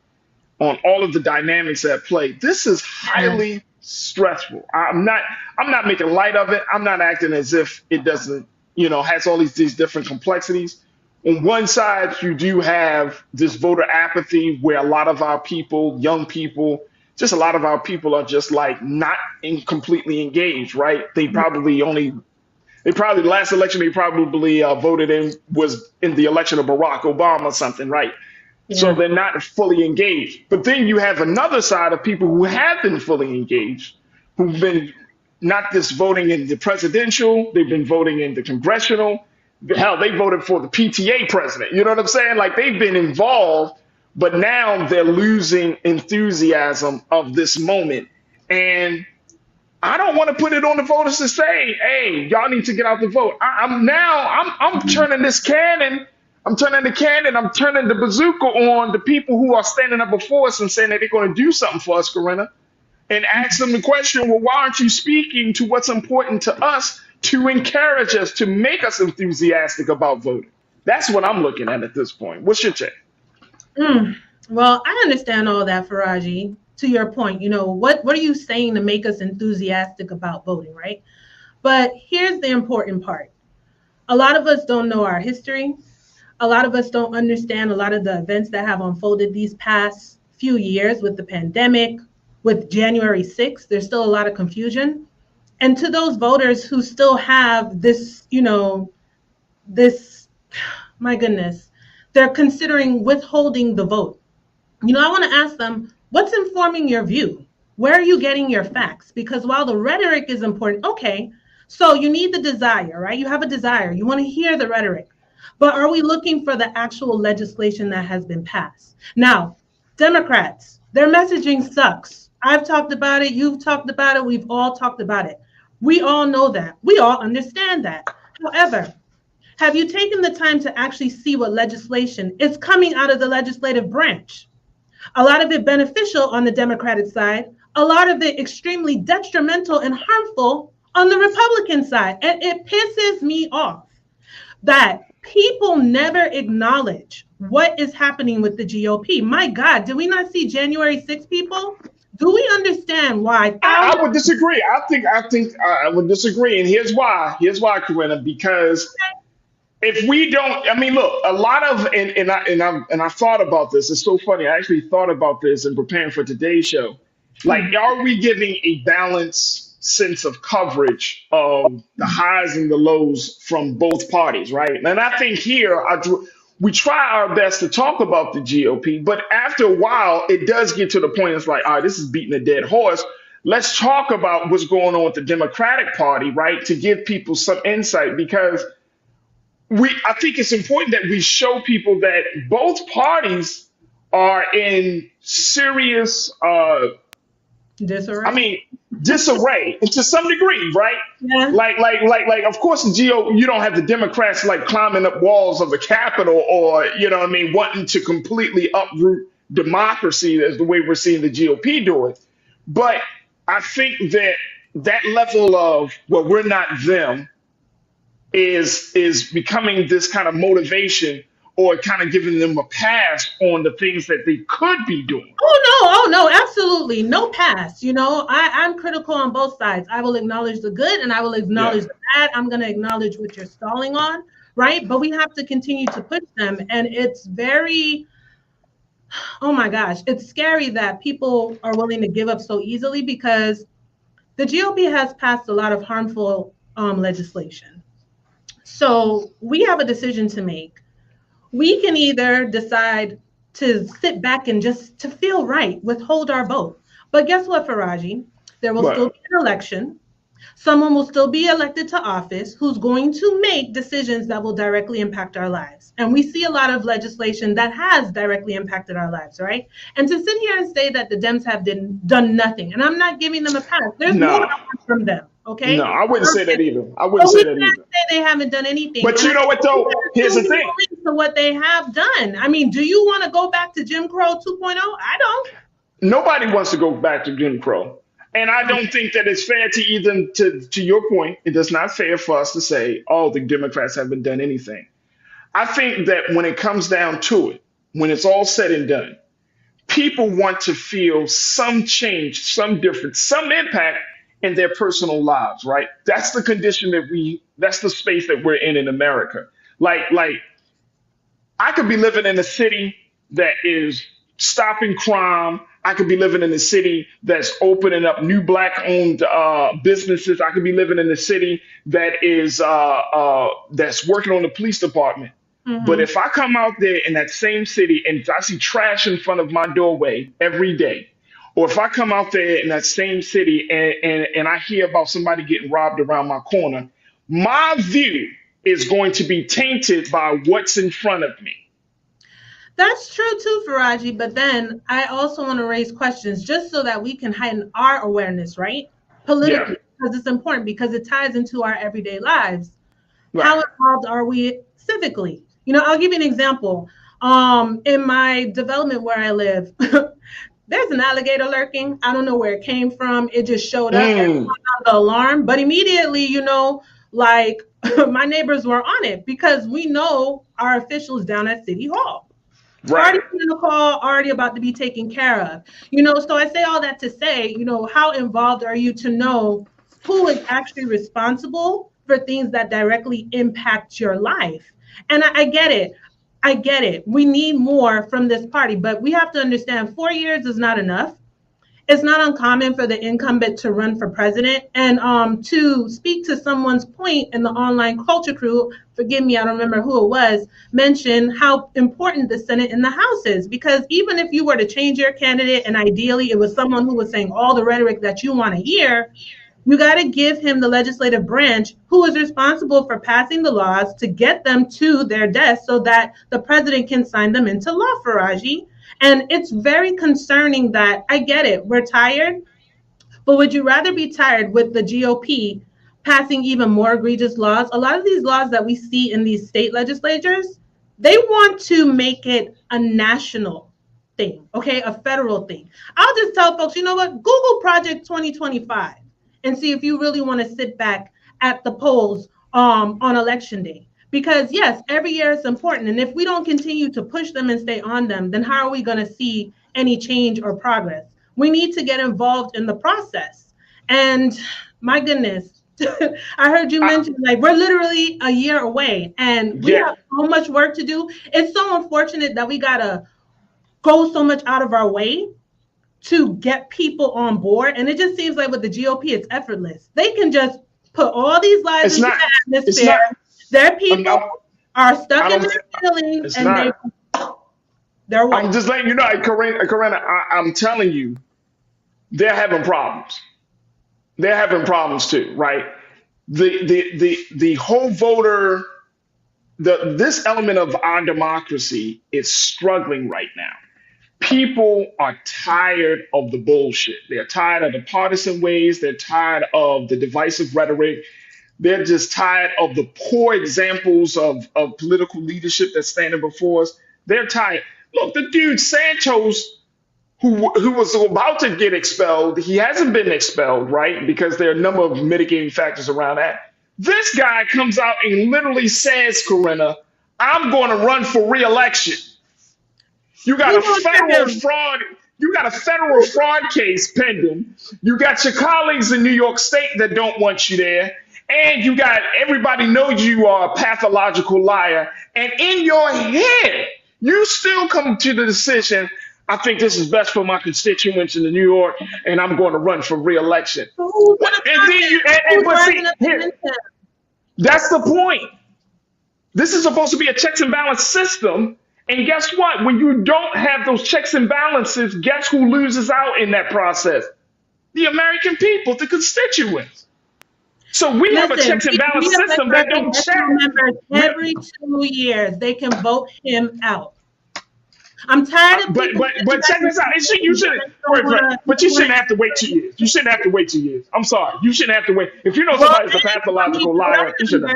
on all of the dynamics at play. This is highly stressful. I'm not making light of it. I'm not acting as if it doesn't, has all these different complexities. On one side, you do have this voter apathy where a lot of our people, young people, just a lot of our people are just like not completely engaged, right? They probably the last election they probably voted in was in the election of Barack Obama or something, right? Yeah. So they're not fully engaged. But then you have another side of people who have been fully engaged, who've been not just voting in the presidential, they've been voting in the congressional. Hell, they voted for the PTA president. You know what I'm saying? Like, they've been involved, but now they're losing enthusiasm of this moment. And I don't want to put it on the voters to say, hey, y'all need to get out the vote. I'm turning this cannon. I'm turning the cannon. I'm turning the bazooka on the people who are standing up before us and saying that they're going to do something for us, Corinna, and ask them the question, well, why aren't you speaking to what's important to us to encourage us, to make us enthusiastic about voting? That's what I'm looking at this point. What's your take? Well, I understand all that, Farajii. To your point, what are you saying to make us enthusiastic about voting, right? But here's the important part. A lot of us don't know our history. A lot of us don't understand a lot of the events that have unfolded these past few years with the pandemic, with January 6th. There's still a lot of confusion. And to those voters who still have this, my goodness, they're considering withholding the vote. I want to ask them, what's informing your view? Where are you getting your facts? Because while the rhetoric is important, okay, so you need the desire, right? You have a desire. You want to hear the rhetoric. But are we looking for the actual legislation that has been passed? Now, Democrats, their messaging sucks. I've talked about it. You've talked about it. We've all talked about it. We all know that. We all understand that. However, have you taken the time to actually see what legislation is coming out of the legislative branch? A lot of it beneficial on the Democratic side, a lot of it extremely detrimental and harmful on the Republican side. And it pisses me off that people never acknowledge what is happening with the GOP. My God, did we not see January 6 people? Do we understand why? I would disagree. I would disagree, and here's why. Corinna, because if we don't, I mean, look, a lot of, and I thought about this. It's so funny. I actually thought about this in preparing for today's show. Like, are we giving a balanced sense of coverage of the highs and the lows from both parties, right? And I think here we try our best to talk about the GOP, but after a while, it does get to the point. It's like, all right, this is beating a dead horse. Let's talk about what's going on with the Democratic Party, right? To give people some insight, because I think it's important that we show people that both parties are in serious, disarray to some degree, right? Yeah. Like, of course, you don't have the Democrats like climbing up walls of the Capitol or, wanting to completely uproot democracy as the way we're seeing the GOP do it. But I think that level of, well, we're not them, is becoming this kind of motivation, or kind of giving them a pass on the things that they could be doing. Oh no, absolutely no pass. I'm critical on both sides. I will acknowledge the good and I will acknowledge the bad. I'm going to acknowledge what you're stalling on, right? But we have to continue to push them. And it's very, oh my gosh, it's scary that people are willing to give up so easily, because the GOP has passed a lot of harmful legislation. So we have a decision to make. We can either decide to sit back and just to feel right, withhold our vote. But guess what, Farajii? There will still be an election. Someone will still be elected to office who's going to make decisions that will directly impact our lives. And we see a lot of legislation that has directly impacted our lives, right? And to sit here and say that the Dems have done nothing, and I'm not giving them a pass. There's more from them. Okay. No, I wouldn't say that either. Say they haven't done anything. But you know what, though? Here's the thing. To what they have done. I mean, do you want to go back to Jim Crow 2.0? I don't. Nobody wants to go back to Jim Crow. And I don't think that it's fair to your point, it is not fair for us to say, oh, the Democrats haven't done anything. I think that when it comes down to it, when it's all said and done, people want to feel some change, some difference, some impact in their personal lives, right? That's the condition that's the space that we're in America. Like I could be living in a city that is stopping crime. I could be living in a city that's opening up new Black-owned businesses. I could be living in a city that is that's working on the police department. Mm-hmm. But if I come out there in that same city and I see trash in front of my doorway every day, or if I come out there in that same city and I hear about somebody getting robbed around my corner, my view is going to be tainted by what's in front of me. That's true too, Farajii. But then I also want to raise questions just so that we can heighten our awareness, right? Politically, because it's important, because it ties into our everyday lives. Right. How involved are we civically? I'll give you an example. In my development where I live, there's an alligator lurking. I don't know where it came from. It just showed up and put on the alarm. But immediately, my neighbors were on it, because we know our officials down at City Hall. Right. already put in a call, already about to be taken care of. So I say all that to say, how involved are you to know who is actually responsible for things that directly impact your life? And I get it. I get it. We need more from this party, but we have to understand 4 years is not enough. It's not uncommon for the incumbent to run for president. And to speak to someone's point in the online culture crew, forgive me, I don't remember who it was, mentioned how important the Senate and the House is. Because even if you were to change your candidate and ideally it was someone who was saying all the rhetoric that you want to hear, you got to give him the legislative branch who is responsible for passing the laws to get them to their desk so that the president can sign them into law, Farajii. And it's very concerning that I get it. We're tired, but would you rather be tired with the GOP passing even more egregious laws? A lot of these laws that we see in these state legislatures, they want to make it a national thing, okay, a federal thing. I'll just tell folks, you know what? Google Project 2025 and see if you really want to sit back at the polls on election day. Because yes, every year is important. And if we don't continue to push them and stay on them, then how are we going to see any change or progress? We need to get involved in the process. And my goodness, I heard you mention like we're literally a year away and we have so much work to do. It's so unfortunate that we got to go so much out of our way to get people on board. And it just seems like with the GOP, it's effortless. They can just put all these lies into the atmosphere. Their people are stuck in their feelings and they're white. I'm just letting you know, Corinna, I'm telling you, they're having problems. They're having problems too, right? The whole voter, this element of our democracy is struggling right now. People are tired of the bullshit. They're tired of the partisan ways. They're tired of the divisive rhetoric. They're just tired of the poor examples of political leadership that's standing before us. They're tired. Look, the dude Santos, who was about to get expelled, he hasn't been expelled, right? Because there are a number of mitigating factors around that. This guy comes out and literally says, Corinna, I'm going to run for re-election. You got a federal fraud. You got a federal fraud case pending. You got your colleagues in New York State that don't want you there. And you got everybody knows you are a pathological liar. And in your head, you still come to the decision, I think this is best for my constituents in New York, and I'm going to run for re-election. That's the point. This is supposed to be a checks and balance system. And guess what? When you don't have those checks and balances, guess who loses out in that process? The American people, the constituents. So we have a checks and balance system that don't check. Every 2 years, they can vote him out. I'm tired of but check this out. You shouldn't have to wait 2 years. You shouldn't have to wait 2 years. I'm sorry. You shouldn't have to wait. If you know somebody's a pathological liar, you shouldn't.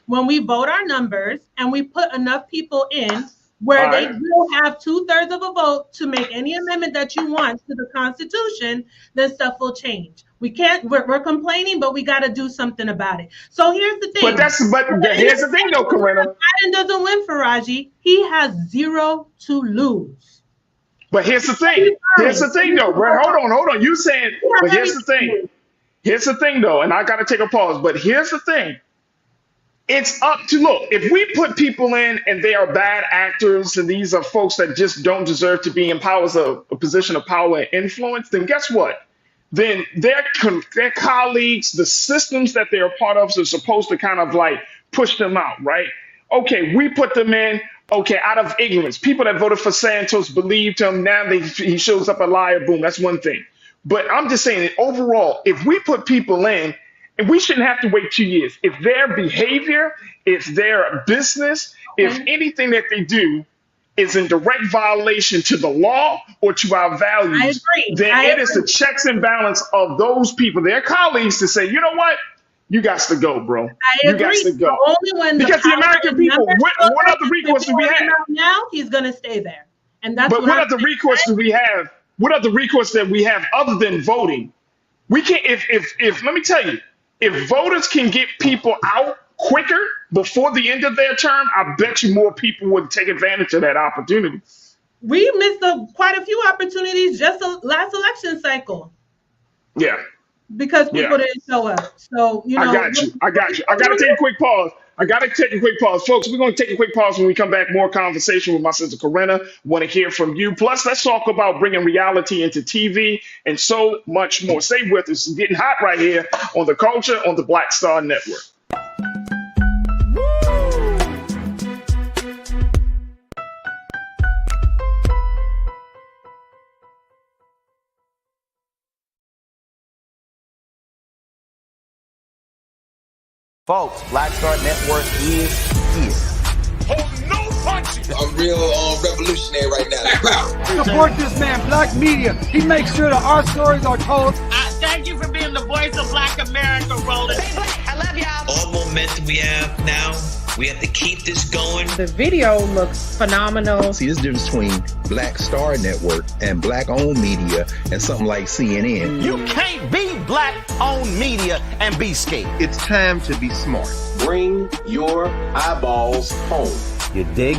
When we vote our numbers and we put enough people in where they will have 2/3 of a vote to make any amendment that you want to the Constitution, then stuff will change. We can't. We're complaining, but we got to do something about it. So here's the thing. But here's the thing, though, Corinna. Biden doesn't win, Farajii. He has 0 to lose. But here's the thing. Here's the thing, though. Hold on. You saying? But here's the thing. Here's the thing, though, and I got to take a pause. But here's the thing. It's up to look. If we put people in and they are bad actors, and these are folks that just don't deserve to be in a position of power and influence, then guess what? Then their colleagues, the systems that they're a part of, are supposed to kind of like push them out, right? Okay, we put them in, okay, out of ignorance. People that voted for Santos believed him. Now he shows up a liar, boom, that's one thing. But I'm just saying that overall, if we put people in, and we shouldn't have to wait 2 years. If their behavior, if their business, if anything that they do is in direct violation to the law or to our values, then it is the checks and balance of those people, their colleagues, to say, you know what? You got to go, bro. You got to go. Because the American people, what other recourse do we have? Now he's going to stay there. And that's what other recourse do we have? What other recourse that we have other than voting? We can't, if let me tell you, if voters can get people out quicker before the end of their term, I bet you more people would take advantage of that opportunity. We missed quite a few opportunities just the last election cycle. Yeah. Because people didn't show up. So, I got you. I got to take a quick pause. Folks, we're going to take a quick pause. When we come back, more conversation with my sister Corinna. Want to hear from you. Plus, let's talk about bringing reality into TV and so much more. Stay with us. It's getting hot right here on The Culture on the Black Star Network. Folks, Black Star Network is here. Hold no punches. I'm real revolutionary right now. Support this man, Black Media. He makes sure that our stories are told. Thank you for being the voice of Black America, Roland. Stay black. I love y'all. All momentum we have now, we have to keep this going. The video looks phenomenal. See, this difference between Black Star Network and black-owned media and something like CNN. You can't be black-owned media and be scared. It's time to be smart. Bring your eyeballs home. You dig?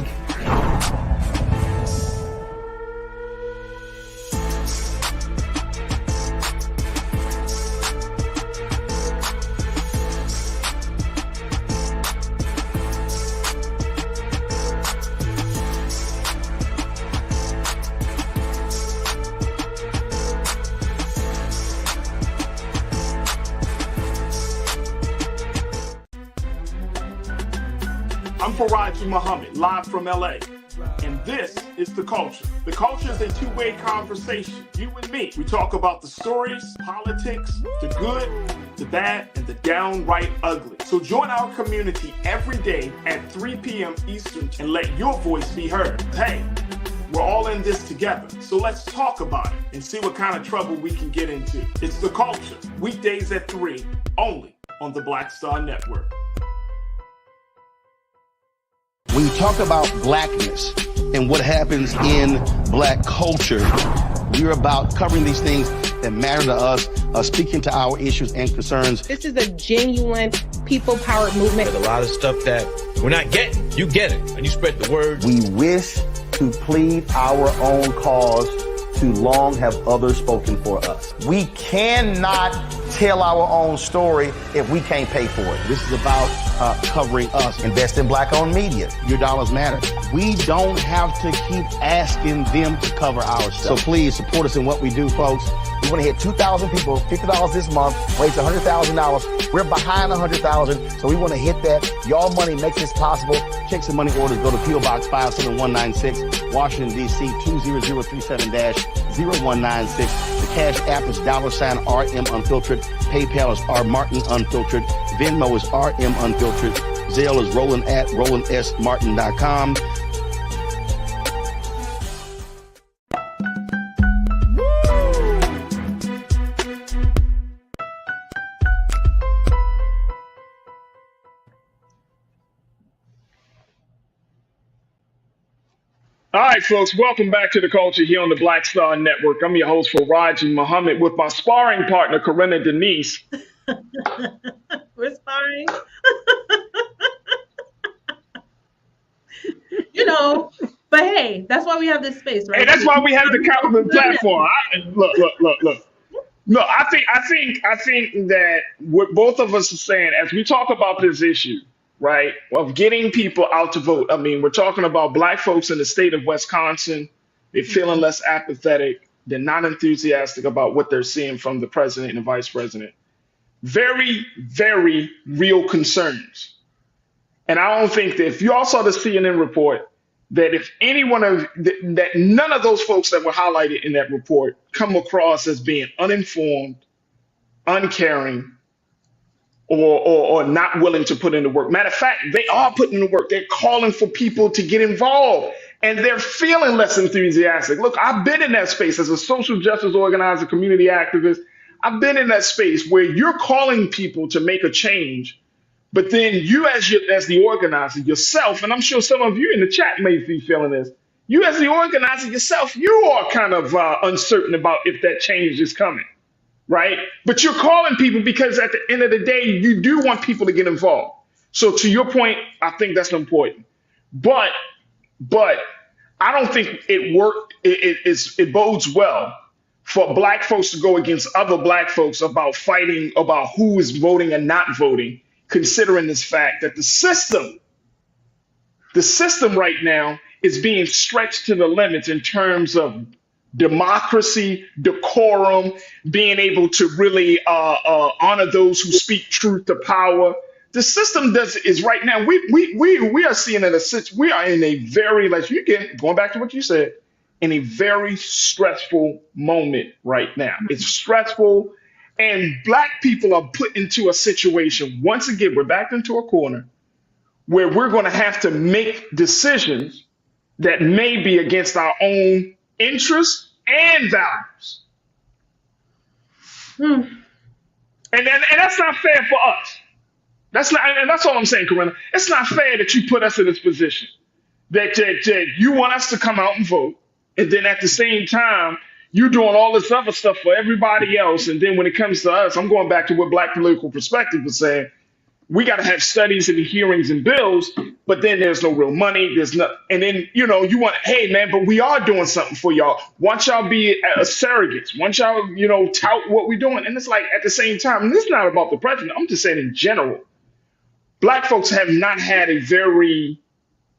I'm Farajii Muhammad, live from LA. And this is The Culture. The Culture is a two-way conversation. You and me. We talk about the stories, politics, the good, the bad, and the downright ugly. So join our community every day at 3 p.m. Eastern and let your voice be heard. Hey, we're all in this together. So let's talk about it and see what kind of trouble we can get into. It's The Culture, weekdays at 3, only on the Black Star Network. When you talk about blackness and what happens in black culture, we're about covering these things that matter to us, speaking to our issues and concerns. This is a genuine people-powered movement. There's a lot of stuff that we're not getting. You get it, and you spread the word. We wish to plead our own cause. Too long have others spoken for us. We cannot tell our own story if we can't pay for it. This is about covering us. Invest in black-owned media. Your dollars matter. We don't have to keep asking them to cover our stuff. So please support us in what we do, folks. We want to hit 2,000 people, $50 this month, raise $100,000. We're behind 100,000, so we want to hit that. Y'all money makes this possible. Checks and money orders go to P.O. Box 57196, Washington, D.C. 20037-0196. The Cash App is $RM Unfiltered. PayPal is R Martin Unfiltered. Venmo is RM Unfiltered. Zelle is Roland at RolandSMartin.com. All right, folks, welcome back to The Culture here on the Black Star Network. I'm your host, Farajii Muhammad, with my sparring partner, Corinna Denise. We're sparring. But hey, that's why we have this space, right? Hey, that's why we have the platform. Look. No, I think that what both of us are saying, as we talk about this issue, right, of getting people out to vote. I mean, we're talking about black folks in the state of Wisconsin. They're feeling less apathetic. They're not enthusiastic about what they're seeing from the president and the vice president. Very, very real concerns. And I don't think that if you all saw the CNN report, that if that none of those folks that were highlighted in that report come across as being uninformed, uncaring, or not willing to put in the work. Matter of fact, they are putting in the work. They're calling for people to get involved, and they're feeling less enthusiastic. Look, I've been in that space as a social justice organizer, community activist. I've been in that space where you're calling people to make a change, but then you as the organizer yourself, and I'm sure some of you in the chat may be feeling this, you as the organizer yourself, you are kind of uncertain about if that change is coming. Right? But you're calling people because at the end of the day, you do want people to get involved. So to your point, I think that's important. But I don't think it bodes well for black folks to go against other black folks about fighting about who is voting and not voting, considering this fact that the system right now is being stretched to the limits in terms of democracy, decorum, being able to really honor those who speak truth to power. The system is right now. We are seeing we are in a very, like you again going back to what you said, in a very stressful moment right now. It's stressful, and black people are put into a situation. Once again, we're backed into a corner where we're going to have to make decisions that may be against our own interests and values. And that's not fair for us. That's all I'm saying, Corinna. It's not fair that you put us in this position that you want us to come out and vote, and then at the same time you're doing all this other stuff for everybody else. And then when it comes to us, I'm going back to what Black Political Perspective was saying. We got to have studies and hearings and bills, but then there's no real money. There's no, and then, you want, hey man, but we are doing something for y'all. Once y'all be surrogates, once y'all, tout what we're doing. And it's like, at the same time, and this is not about the president. I'm just saying in general, black folks have not had a very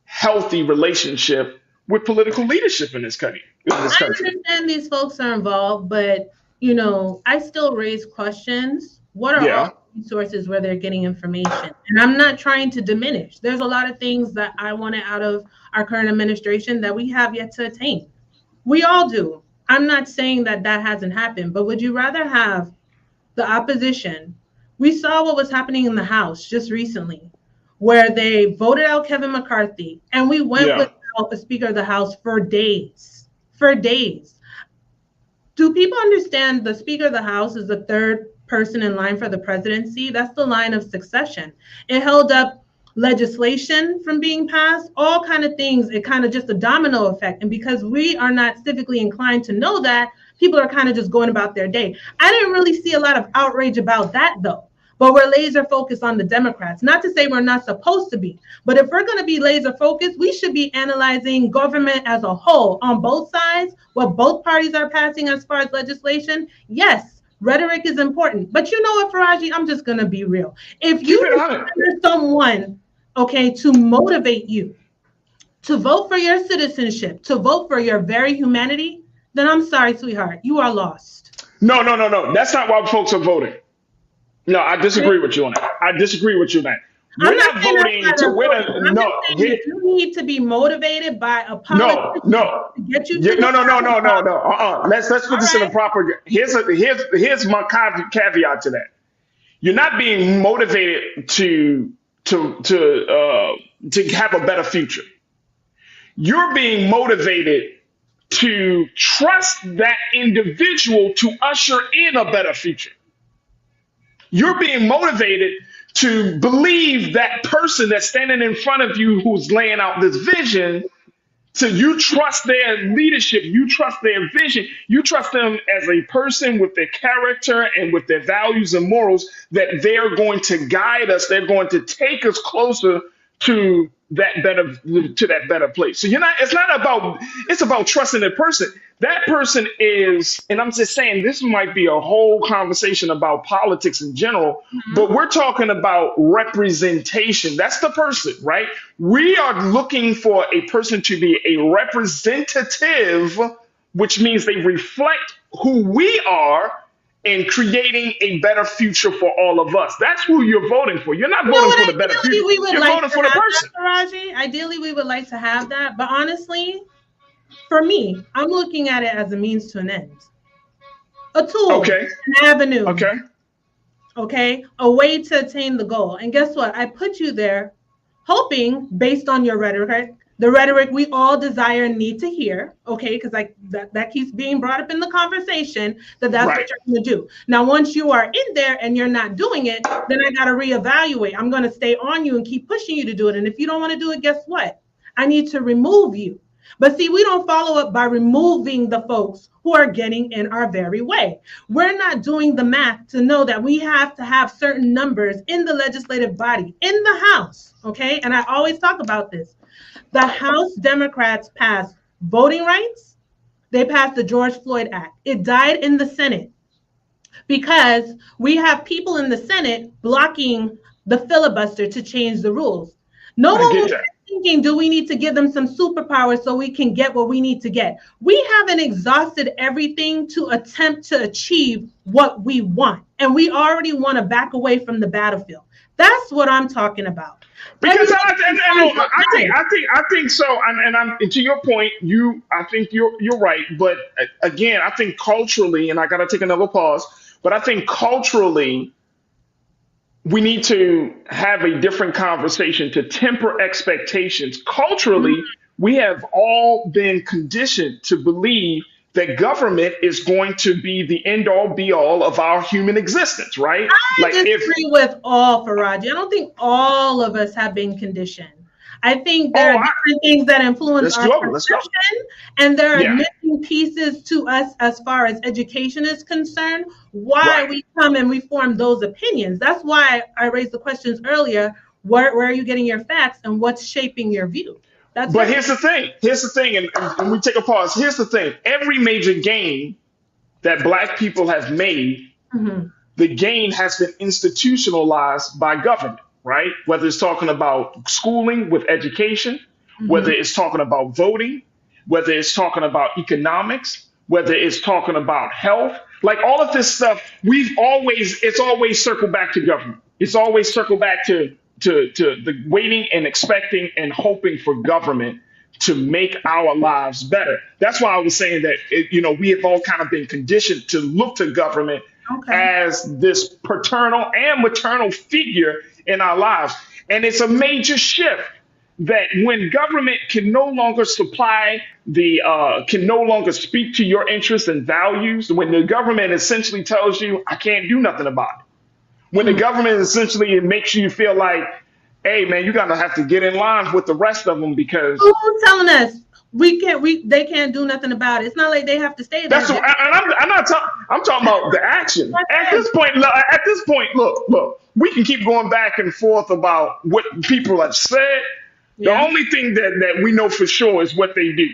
healthy relationship with political leadership in this country. I understand these folks are involved, but, I still raise questions. What are all resources where they're getting information? And I'm not trying to diminish. There's a lot of things that I wanted out of our current administration that we have yet to attain. We all do. I'm not saying that hasn't happened, but would you rather have the opposition? We saw what was happening in the House just recently, where they voted out Kevin McCarthy, and we went without the Speaker of the House for days. For days. Do people understand the Speaker of the House is the third person in line for the presidency? That's the line of succession. It held up legislation from being passed, all kind of things. It kind of just a domino effect. And because we are not civically inclined to know that, people are kind of just going about their day. I didn't really see a lot of outrage about that though. But we're laser focused on the Democrats. Not to say we're not supposed to be, but if we're going to be laser focused, we should be analyzing government as a whole on both sides, what both parties are passing as far as legislation. Yes, rhetoric is important. But you know what, Farajii, I'm just going to be real. If you hire someone, to motivate you to vote for your citizenship, to vote for your very humanity, then I'm sorry, sweetheart, you are lost. No. That's not why folks are voting. No, I disagree with you on that. I disagree with you on that. We're not voting to win. You need to be motivated by a politician to get you to no. Let's put this in a proper. Here's my caveat to that. You're not being motivated to have a better future. You're being motivated to trust that individual to usher in a better future. You're being motivated to believe that person that's standing in front of you who's laying out this vision. So you trust their leadership, you trust their vision, you trust them as a person with their character and with their values and morals, that they're going to guide us, they're going to take us closer to that better place. So it's about trusting the person. That person is, and I'm just saying, this might be a whole conversation about politics in general, but we're talking about representation. That's the person, right? We are looking for a person to be a representative, which means they reflect who we are in creating a better future for all of us. That's who you're voting for. You're not voting for the better future. You're voting for the person. Farajii, ideally, we would like to have that. But honestly, for me, I'm looking at it as a means to an end. A tool, an avenue. A way to attain the goal. And guess what? I put you there hoping, based on your rhetoric, the rhetoric we all desire and need to hear, because that keeps being brought up in the conversation, that's what you're going to do. Now, once you are in there and you're not doing it, then I got to reevaluate. I'm going to stay on you and keep pushing you to do it. And if you don't want to do it, guess what? I need to remove you. But see, we don't follow up by removing the folks who are getting in our very way. We're not doing the math to know that we have to have certain numbers in the legislative body, in the House, And I always talk about this. The House Democrats passed voting rights, they passed the George Floyd Act. It died in the Senate because we have people in the Senate blocking the filibuster to change the rules. No one was thinking, do we need to give them some superpowers so we can get what we need to get? We haven't exhausted everything to attempt to achieve what we want. And we already want to back away from the battlefield. That's what I'm talking about. Because I think so, and I'm to your point. I think you're right. But again, I think culturally, and I got to take another pause. But I think culturally, we need to have a different conversation to temper expectations. Culturally, we have all been conditioned to believe that government is going to be the end all be all of our human existence, right? I disagree with all, Farajii. I don't think all of us have been conditioned. I think there are different things that influence our perception, and there are missing pieces to us as far as education is concerned, why we come and we form those opinions. That's why I raised the questions earlier. Where are you getting your facts and what's shaping your view? But here's the thing, and we take a pause. Here's the thing. Every major gain that Black people have made, the gain has been institutionalized by government. Right? Whether it's talking about schooling with education, whether it's talking about voting, whether it's talking about economics, whether it's talking about health, like all of this stuff, it's always circled back to government. It's always circled back to the waiting and expecting and hoping for government to make our lives better. That's why I was saying that, we have all kind of been conditioned to look to government as this paternal and maternal figure in our lives. And it's a major shift that when government can no longer can no longer speak to your interests and values, when the government essentially tells you, I can't do nothing about it. When the government essentially makes you feel like, hey man, you're gonna have to get in line with the rest of them because who's telling us they can't do nothing about it? It's not like they have to stay there. I'm talking about the action. At this point, look, we can keep going back and forth about what people have said. The only thing that we know for sure is what they do.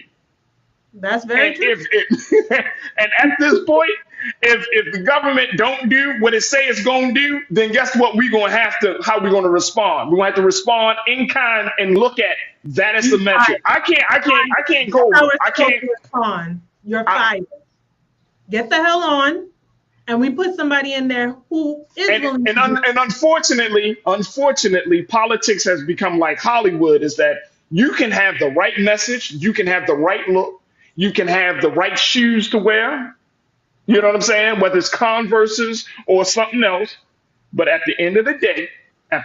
That's very true. And at this point, if the government don't do what it say it's going to do, then guess what? How we're going to respond? We're going to have to respond in kind and look at that as the metric. I can't go. I can't respond. You're fired. Get the hell on. And we put somebody in there who is willing to do it. And unfortunately, politics has become like Hollywood, is that you can have the right message, you can have the right look, you can have the right shoes to wear. You know what I'm saying? Whether it's Converses or something else. But at the end of the day, I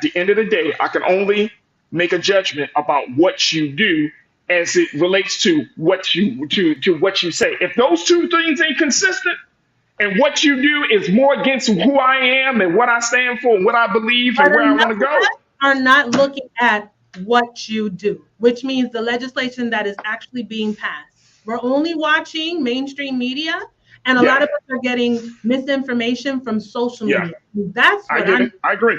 can only make a judgment about what you do as it relates to what you say. If those two things ain't consistent, and what you do is more against who I am and what I stand for and what I believe and where I want to go. Are not looking at what you do, which means the legislation that is actually being passed. We're only watching mainstream media, and a lot of us are getting misinformation from social media. That's what I agree.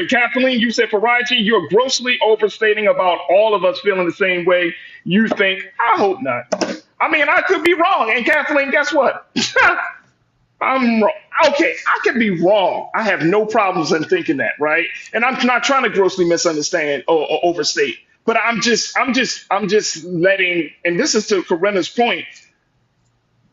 Kathleen, you said, Farajii, you're grossly overstating about all of us feeling the same way you think. I hope not. I mean, I could be wrong. And Kathleen, guess what? I'm wrong. Okay, I could be wrong. I have no problems in thinking that, right? And I'm not trying to grossly misunderstand or overstate, but I'm just letting, and this is to Corinna's point,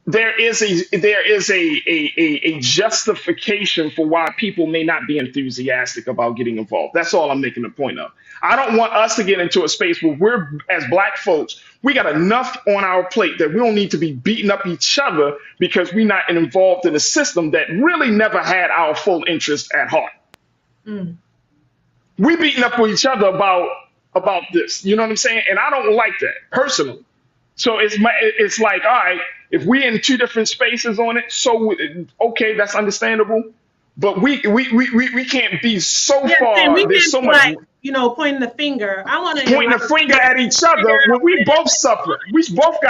there is a justification for why people may not be enthusiastic about getting involved. That's all I'm making a point of. I don't want us to get into a space where we're, as Black folks, we got enough on our plate that we don't need to be beating up each other because we're not involved in a system that really never had our full interest at heart. We beating up with each other about this, you know what I'm saying? And I don't like that personally. So it's like, all right, if we're in two different spaces on it, so okay, that's understandable. But we can't be so far. There's so much, pointing the finger. I want to pointing the finger at each other when we both suffer. We both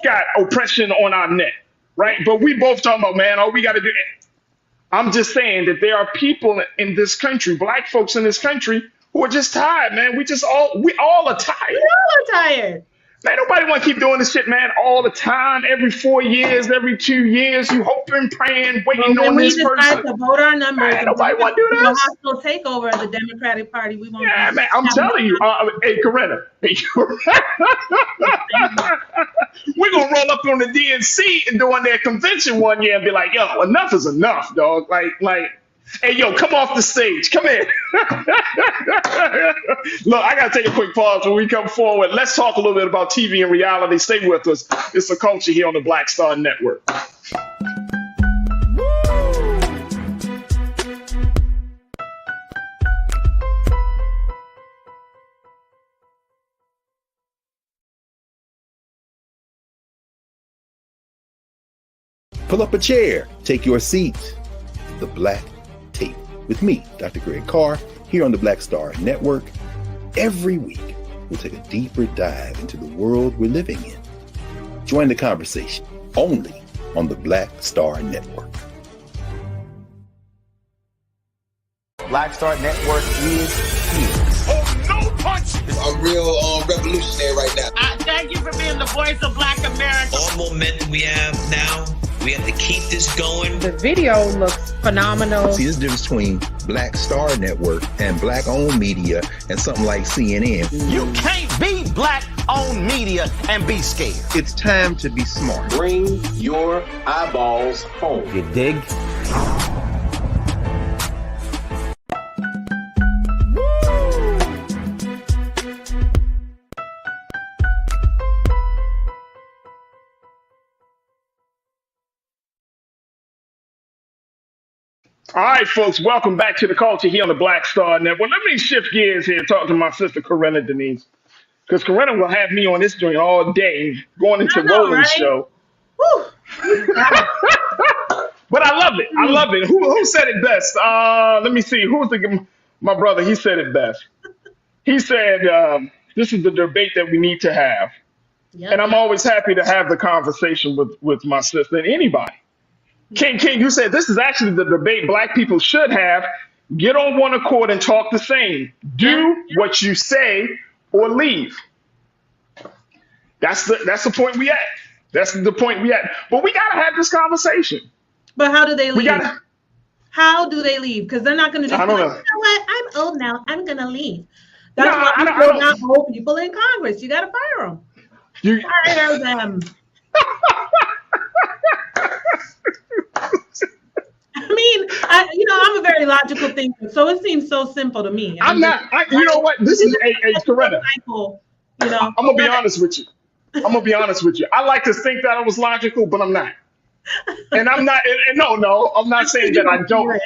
got oppression on our neck, right? But we both talking about, man, all we got to do. I'm just saying that there are people in this country, Black folks in this country, who are just tired, man. We all are tired. We all are tired. Man, nobody want to keep doing this shit, man, all the time, every 4 years, every 2 years. You hoping, praying, Well, waiting when on we this decide person. to vote our numbers Man, and nobody want to do do a this. hostile takeover of the Democratic Party, we won't Yeah, be man, I'm having telling you. Hey, Corinna. Hey, we're going to roll up on the DNC and during their convention one year and be like, yo, enough is enough, dog. Hey, yo, come off the stage. Come in. Look, I got to take a quick pause when we come forward. Let's talk a little bit about TV and reality. Stay with us. It's the culture here on the Black Star Network. Pull up a chair, take your seat. The Black Tape with me, Dr. Greg Carr, here on the Black Star Network. Every week, we'll take a deeper dive into the world we're living in. Join the conversation only on the Black Star Network. Black Star Network is here. Oh, no punch! I'm real revolutionary right now. Thank you for being the voice of Black America. All momentum we have now, we have to keep this going. The video looks phenomenal. See, there's a difference between Black Star Network and black-owned media and something like CNN. You can't be black-owned media and be scared. It's time to be smart. Bring your eyeballs home. You dig? All right, folks, welcome back to the culture here on the Black Star Network. Let me shift gears here and talk to my sister, Corinna Denise. Because Corinna will have me on this joint all day going into Roland's show. Whew. But I love it. I love it. Who said it best? Let me see. Who was my brother? He said it best. He said, this is the debate that we need to have. Yep. And I'm always happy to have the conversation with my sister and anybody. King, you said this is actually the debate black people should have. Get on one accord and talk the same. Do what you say or leave. That's the point we at. That's the point we at. But we gotta have this conversation. But how do they leave? How do they leave? Because they're not going to just be like, you know what? I'm old now. I'm going to leave. That's why people not old people in Congress. You got to fire them. Fire them. I mean, I'm a very logical thinker, so it seems so simple to me. I'm not. You know what? This is a Corinna. I'm gonna be honest with you. I like to think that I was logical, but I'm not. And I'm not. And no, I'm not saying that I don't.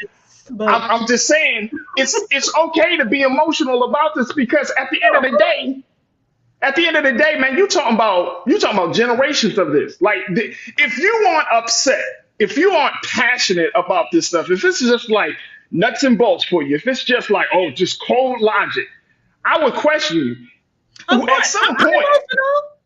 I'm just saying it's okay to be emotional about this because at the end of the day, man, you talking about generations of this. Like, if you aren't upset, if you aren't passionate about this stuff, if it's just like nuts and bolts for you, if it's just like, oh, just cold logic, I would question you. At some point,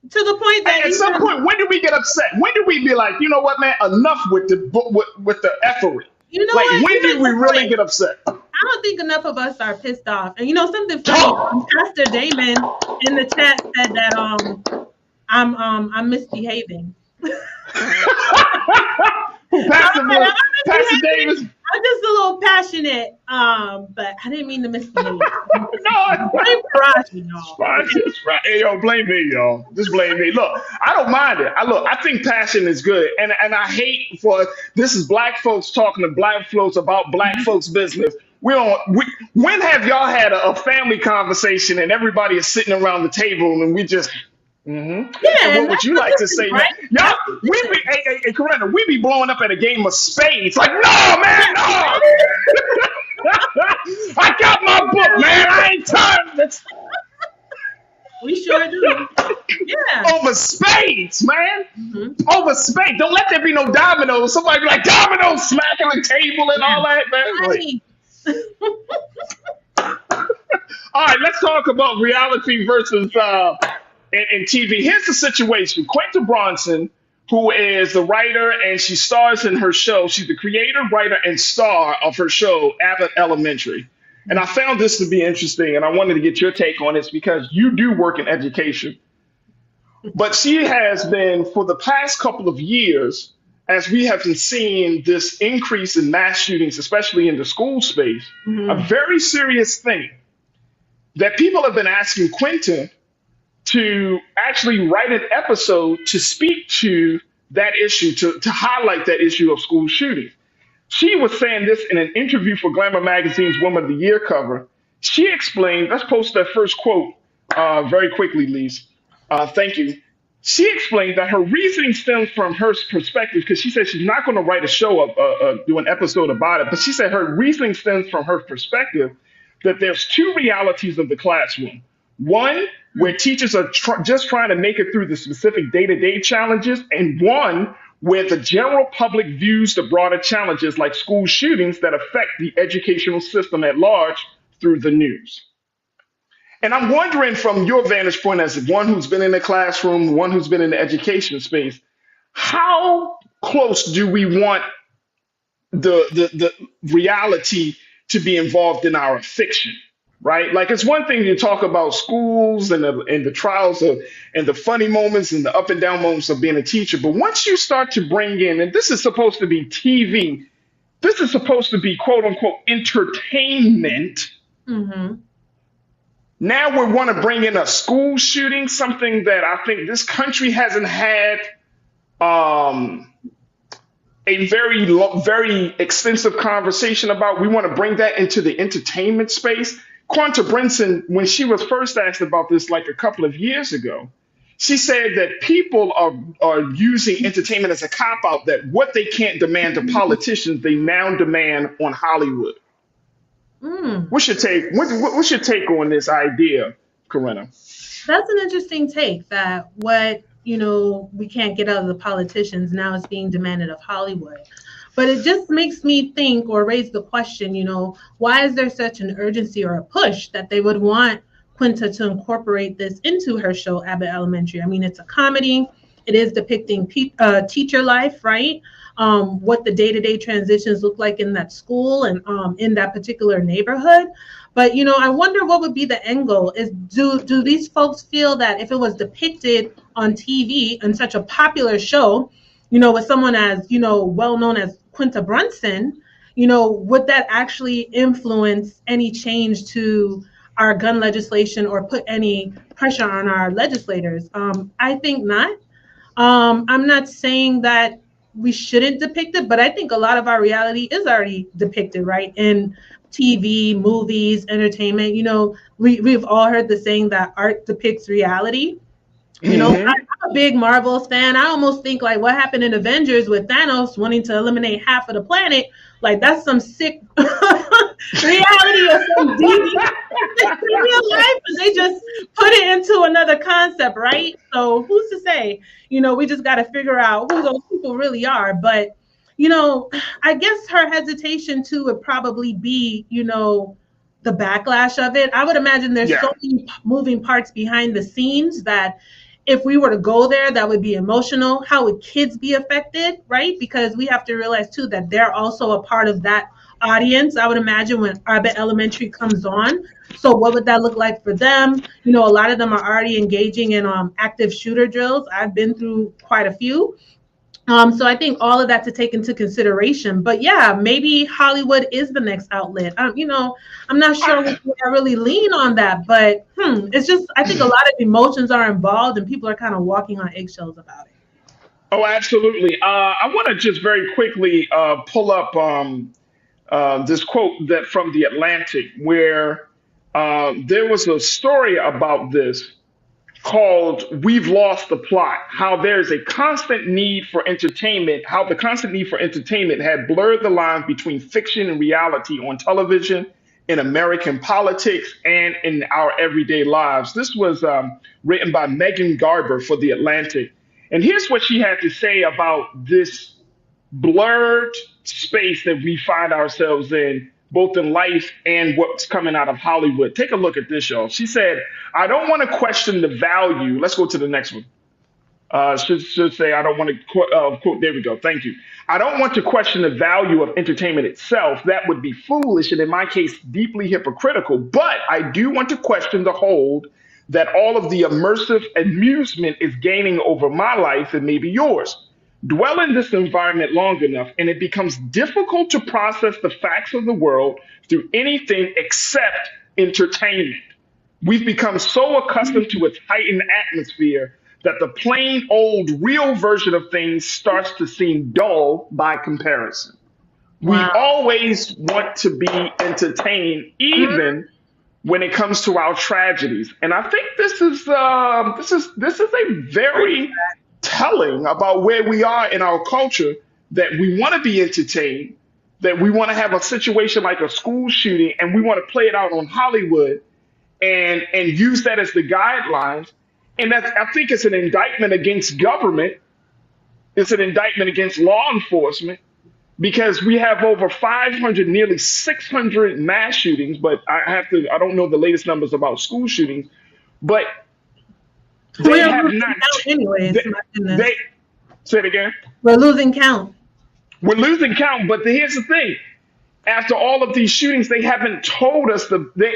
to the point that at some point, when do we get upset? When do we be like, you know what, man, enough with the effery? You know like, what? when do we really get upset? I don't think enough of us are pissed off. And something funny. Pastor Damon in the chat said that I'm misbehaving. Pastor Davis. I'm just a little passionate, but I didn't mean to misbehave. Blame Farajii, y'all. Hey, yo, blame me, y'all. Just blame me. Look, I don't mind it. I think passion is good, and I hate for this is black folks talking to black folks about black folks' business. When have y'all had a family conversation and everybody is sitting around the table and we just Yeah, what would you like to say, right? Y'all, hey, Corinna, we be blowing up at a game of spades. Like, no, man, no. I got my book, man. I ain't time. We sure do. Yeah. Over spades, man. Over spades. Don't let there be no dominoes. Somebody be like, dominoes smacking the table and all that, man. Like, all right, let's talk about reality versus in TV. Here's the situation. Quinta Brunson, who is the writer and she stars in her show. She's the creator, writer, and star of her show, Abbott Elementary. And I found this to be interesting, and I wanted to get your take on this because you do work in education. But she has been, for the past couple of years, as we have been seeing this increase in mass shootings, especially in the school space, a Mhm. very serious thing that people have been asking Quentin to actually write an episode to speak to that issue, to highlight that issue of school shootings. She was saying this in an interview for Glamour Magazine's Woman of the Year cover. She explained, let's post that first quote very quickly, Lise. Thank you. She explained that her reasoning stems from her perspective because she said she's not going to write a show, do an episode about it, but she said her reasoning stems from her perspective that there's two realities of the classroom. One, where teachers are just trying to make it through the specific day-to-day challenges, and one where the general public views the broader challenges like school shootings that affect the educational system at large through the news. And I'm wondering, from your vantage point as one who's been in the classroom, one who's been in the education space, how close do we want the reality to be involved in our fiction? Right? Like, it's one thing to talk about schools and the trials of and the funny moments and the up and down moments of being a teacher. But once you start to bring in, and this is supposed to be TV, this is supposed to be quote unquote entertainment. Mhm. Now we want to bring in a school shooting, something that I think this country hasn't had a very extensive conversation about. We want to bring that into the entertainment space. Quanta Brinson, when she was first asked about this like a couple of years ago, she said that people are using entertainment as a cop out, that what they can't demand to politicians, they now demand on Hollywood. Mm. What's your take? What's your take on this idea, Corinna? That's an interesting take, that what, we can't get out of the politicians now is being demanded of Hollywood. But it just makes me think, or raise the question, why is there such an urgency or a push that they would want Quinta to incorporate this into her show, Abbott Elementary? I mean, it's a comedy. It is depicting teacher life, right? What the day-to-day transitions look like in that school and in that particular neighborhood. But, I wonder what would be the end goal. Is do these folks feel that if it was depicted on TV in such a popular show, with someone as, well known as Quinta Brunson, would that actually influence any change to our gun legislation or put any pressure on our legislators? I think not. I'm not saying that we shouldn't depict it, but I think a lot of our reality is already depicted, right? In TV, movies, entertainment. We've all heard the saying that art depicts reality. Mhm. I'm a big Marvel fan. I almost think like what happened in Avengers with Thanos wanting to eliminate half of the planet, like that's some sick reality or some deep real life, and they just put it into another concept, right? So who's to say? We just got to figure out who those people really are. But I guess her hesitation too would probably be, the backlash of it. I would imagine there's Yeah. so many moving parts behind the scenes that if we were to go there, that would be emotional. How would kids be affected, right? Because we have to realize too that they're also a part of that audience. I would imagine when Abbott Elementary comes on. So what would that look like for them? A lot of them are already engaging in active shooter drills. I've been through quite a few. So I think all of that to take into consideration. But yeah, maybe Hollywood is the next outlet. I'm not sure I really lean on that, but it's just, I think a lot of emotions are involved and people are kind of walking on eggshells about it. Oh, absolutely. I want to just very quickly pull up this quote that from the Atlantic, where there was a story about this called "We've Lost the Plot," how there's a constant need for entertainment, how the constant need for entertainment had blurred the line between fiction and reality on television, in American politics, and in our everyday lives. This was written by Megan Garber for The Atlantic. And here's what she had to say about this blurred space that we find ourselves in, both in life and what's coming out of Hollywood. Take a look at this, y'all. She said, "I don't want to question the value." Let's go to the next one. Should say, "I don't want to quote." There we go. Thank you. "I don't want to question the value of entertainment itself. That would be foolish and, in my case, deeply hypocritical. But I do want to question the hold that all of the immersive amusement is gaining over my life and maybe yours. Dwell in this environment long enough, and it becomes difficult to process the facts of the world through anything except entertainment. We've become so accustomed to its heightened atmosphere that the plain old real version of things starts to seem dull by comparison. We always want to be entertained, even when it comes to our tragedies. And I think this is a very telling about where we are in our culture, that we want to be entertained, that we want to have a situation like a school shooting and we want to play it out on Hollywood and use that as the guidelines. And that's, I think it's an indictment against government. It's an indictment against law enforcement, because we have over 500, nearly 600 mass shootings, but I don't know the latest numbers about school shootings, but they have not. Anyways, they say it again. We're losing count. We're losing count, but here's the thing. After all of these shootings, they haven't told us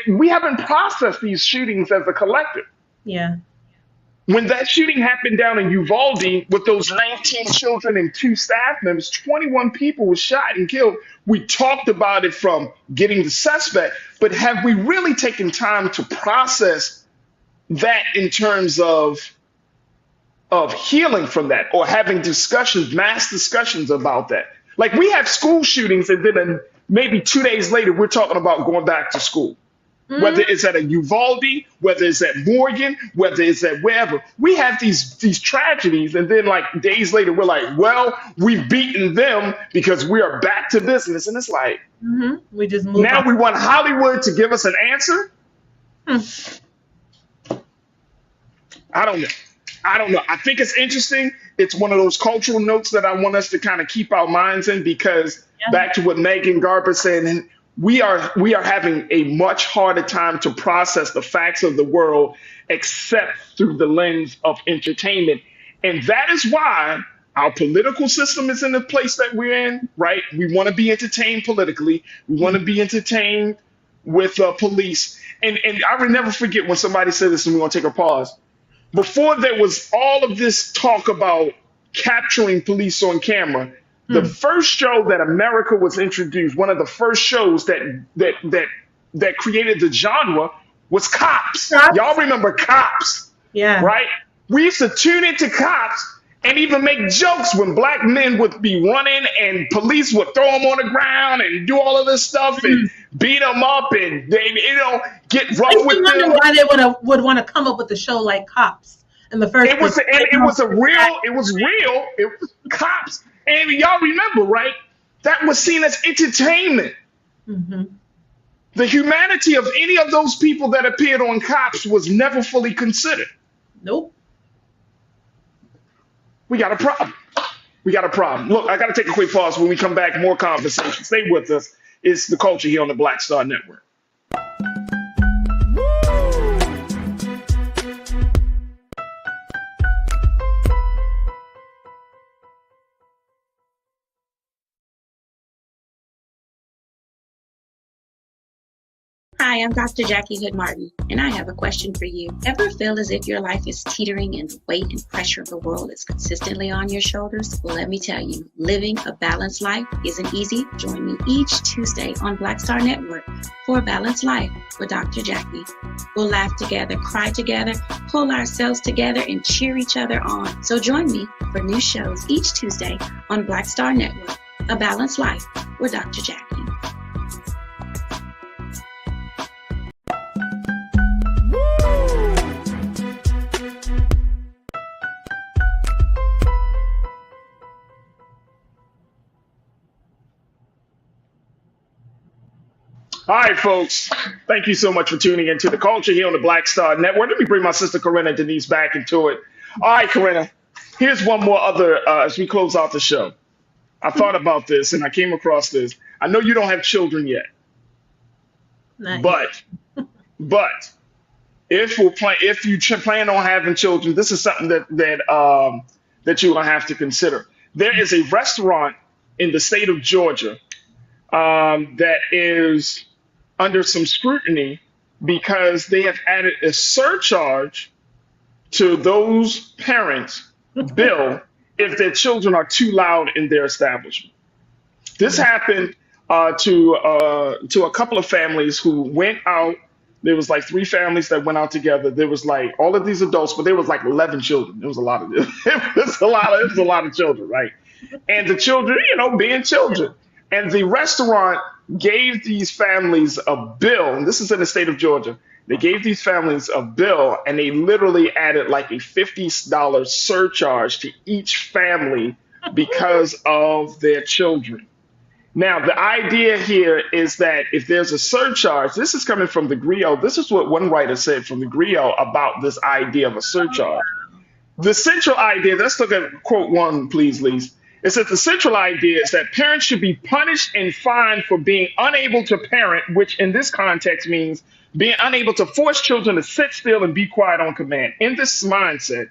we haven't processed these shootings as a collective. Yeah. When that shooting happened down in Uvalde with those 19 children and 2 staff members, 21 people were shot and killed. We talked about it from getting the suspect, but have we really taken time to process that in terms of healing from that, or having discussions, mass discussions about that? Like, we have school shootings, and then maybe 2 days later, we're talking about going back to school. Whether it's at a Uvalde, whether it's at Morgan, whether it's at wherever, we have these tragedies, and then like days later, we're like, well, we've beaten them because we are back to business. And it's like, we just move now on. we want Hollywood to give us an answer. I don't know. I think it's interesting. It's one of those cultural notes that I want us to kind of keep our minds in, because back to what Megan Garber said, and we are having a much harder time to process the facts of the world except through the lens of entertainment. And that is why our political system is in the place that we're in, right? We want to be entertained politically. We want to be entertained with police. And I will never forget when somebody said this, and we're going to take a pause. Before there was all of this talk about capturing police on camera, the first show that America was introduced, one of the first shows that created the genre, was Cops. Y'all remember Cops? Yeah. Right? We used to tune into Cops and even make jokes when black men would be running and police would throw them on the ground and do all of this stuff and beat them up, and they, get rough with them. I wonder why they would want to come up with a show like Cops in the first place. It was Cops. And y'all remember, right? That was seen as entertainment. The humanity of any of those people that appeared on Cops was never fully considered. Nope. We got a problem. Look, I got to take a quick pause. When we come back, more conversation. Stay with us. It's The Culture here on the Black Star Network. Hi, I'm Dr. Jackie Hood Martin, and I have a question for you. Ever feel as if your life is teetering and the weight and pressure of the world is consistently on your shoulders? Well, let me tell you, living a balanced life isn't easy. Join me each Tuesday on Black Star Network for A Balanced Life with Dr. Jackie. We'll laugh together, cry together, pull ourselves together, and cheer each other on. So join me for new shows each Tuesday on Black Star Network, A Balanced Life with Dr. Jackie. All right, folks. Thank you so much for tuning into The Culture here on the Black Star Network. Let me bring my sister Corinna Denise back into it. All right, Corinna, here's one more other, as we close out the show. I thought about this and I came across this. I know you don't have children yet, but if you plan on having children, this is something that you're gonna have to consider. There is a restaurant in the state of Georgia that is under some scrutiny because they have added a surcharge to those parents' bill if their children are too loud in their establishment. This happened to a couple of families who went out. There was like three families that went out together. There was like all of these adults, but there was like 11 children. It was a lot of it was a lot of children, right? And the children, being children. And the restaurant gave these families a bill, and this is in the state of Georgia. They gave these families a bill, and they literally added like a $50 surcharge to each family because of their children. Now, the idea here is that if there's a surcharge, this is coming from the griot. This is what one writer said from the griot about this idea of a surcharge. The central idea, let's look at quote one, please, Lise. It says the central idea is that parents should be punished and fined for being unable to parent, which in this context means being unable to force children to sit still and be quiet on command. In this mindset,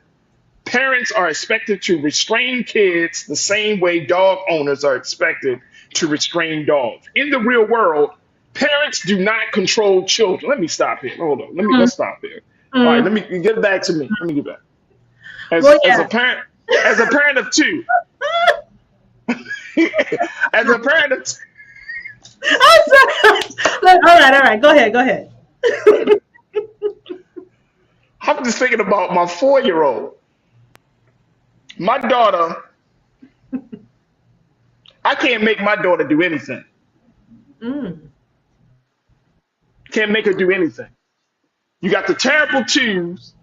parents are expected to restrain kids the same way dog owners are expected to restrain dogs. In the real world, parents do not control children. Let me stop here. Hold on. Let's stop here. All right, let me get back to me. Let me get back. As a parent of two, as a parent of two. I'm sorry. All right. Go ahead. I'm just thinking about my 4-year-old. My daughter, I can't make my daughter do anything. Can't make her do anything. You got the terrible twos.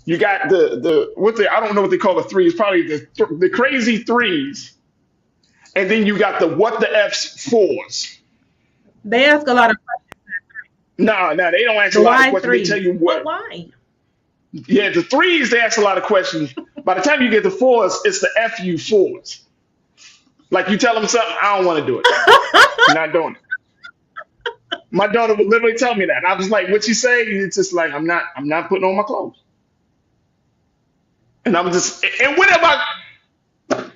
You got I don't know what they call the threes, probably the crazy threes. And then you got the what the F's fours. They ask a lot of questions. No, they don't ask a lot of questions. Threes? They tell you what. But why? Yeah, the threes, they ask a lot of questions. By the time you get the fours, it's the FU fours. Like you tell them something, I don't want to do it. I'm not doing it. My daughter would literally tell me that. I was like, what you say? And it's just like, I'm not putting on my clothes. And I'm just, and what about,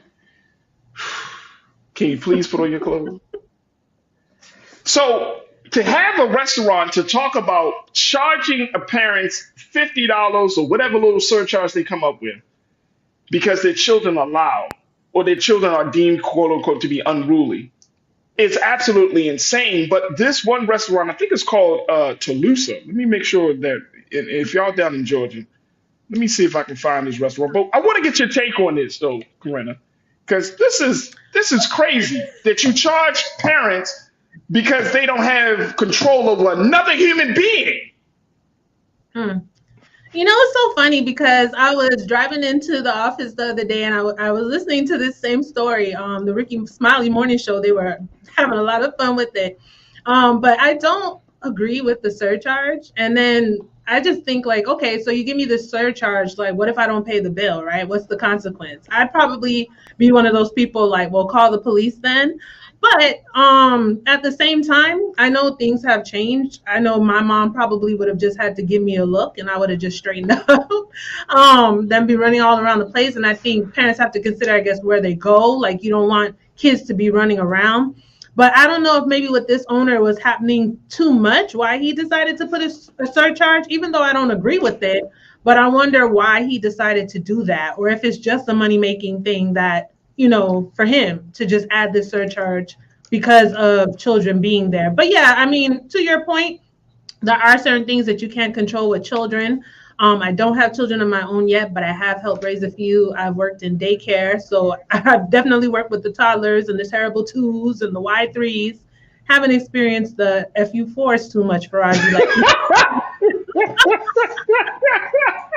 can you please put on your clothes? So to have a restaurant to talk about charging a parents $50 or whatever little surcharge they come up with because their children are loud or their children are deemed, quote unquote, to be unruly, it's absolutely insane. But this one restaurant, I think it's called Toulouse. Let me make sure that if y'all down in Georgia, let me see if I can find this restaurant. But I want to get your take on this, though, Corinna, because this is crazy that you charge parents because they don't have control over another human being. You know, it's so funny because I was driving into the office the other day and I was listening to this same story, the Ricky Smiley morning show. They were having a lot of fun with it. But I don't agree with the surcharge. And then I just think like, okay, so you give me this surcharge, like what if I don't pay the bill, right? What's the consequence? I'd probably be one of those people like, well, call the police then. But at the same time, I know things have changed. I know my mom probably would have just had to give me a look and I would have just straightened up than be running all around the place. And I think parents have to consider, I guess, where they go. Like you don't want kids to be running around. But I don't know if maybe with this owner was happening too much, why he decided to put a surcharge, even though I don't agree with it. But I wonder why he decided to do that, or if it's just a money-making thing that, you know, for him to just add this surcharge because of children being there. But yeah, I mean, to your point, there are certain things that you can't control with children. I don't have children of my own yet, but I have helped raise a few. I've worked in daycare, so I've definitely worked with the toddlers and the terrible twos and the Y3s. Haven't experienced the FU4s too much, Farajii.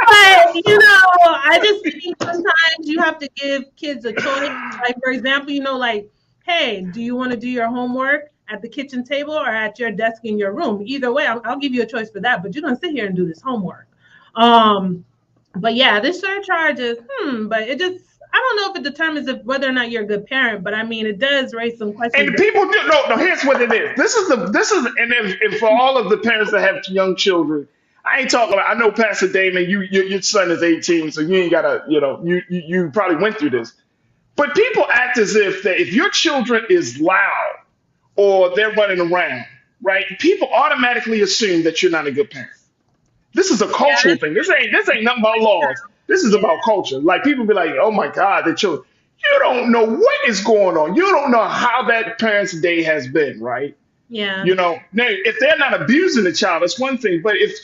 But, you know, I just think sometimes you have to give kids a choice. Like, for example, you know, like, hey, do you want to do your homework at the kitchen table or at your desk in your room? Either way, I'll give you a choice for that, but you're going to sit here and do this homework. But yeah, this surcharge is, but it just, I don't know if it determines whether or not you're a good parent, but I mean, it does raise some questions. And people do, no, here's what it is. This is, and for all of the parents that have young children, I ain't talking about, I know Pastor Damon, your son is 18, so you ain't gotta, you know, you probably went through this. But people act as if that if your children is loud or they're running around, right? People automatically assume that you're not a good parent. This is a cultural thing. This ain't nothing about laws. This is about culture. Like people be like, oh my God, the children. You don't know what is going on. You don't know how that parent's day has been, right? Yeah. Now if they're not abusing the child, that's one thing. But if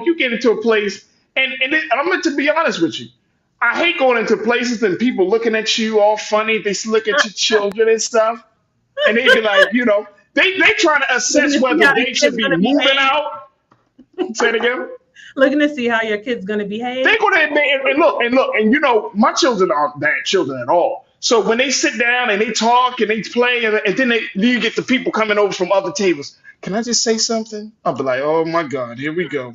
you get into a place, and I'm going to be honest with you, I hate going into places and people looking at you all funny. They look at your children and stuff, and they be like, they trying to assess whether they should be moving out. Say it again. Looking to see how your kid's gonna behave. They're gonna and look, and my children aren't bad children at all. So when they sit down and they talk and they play, and then you get the people coming over from other tables. Can I just say something? I'll be like, oh my God, here we go.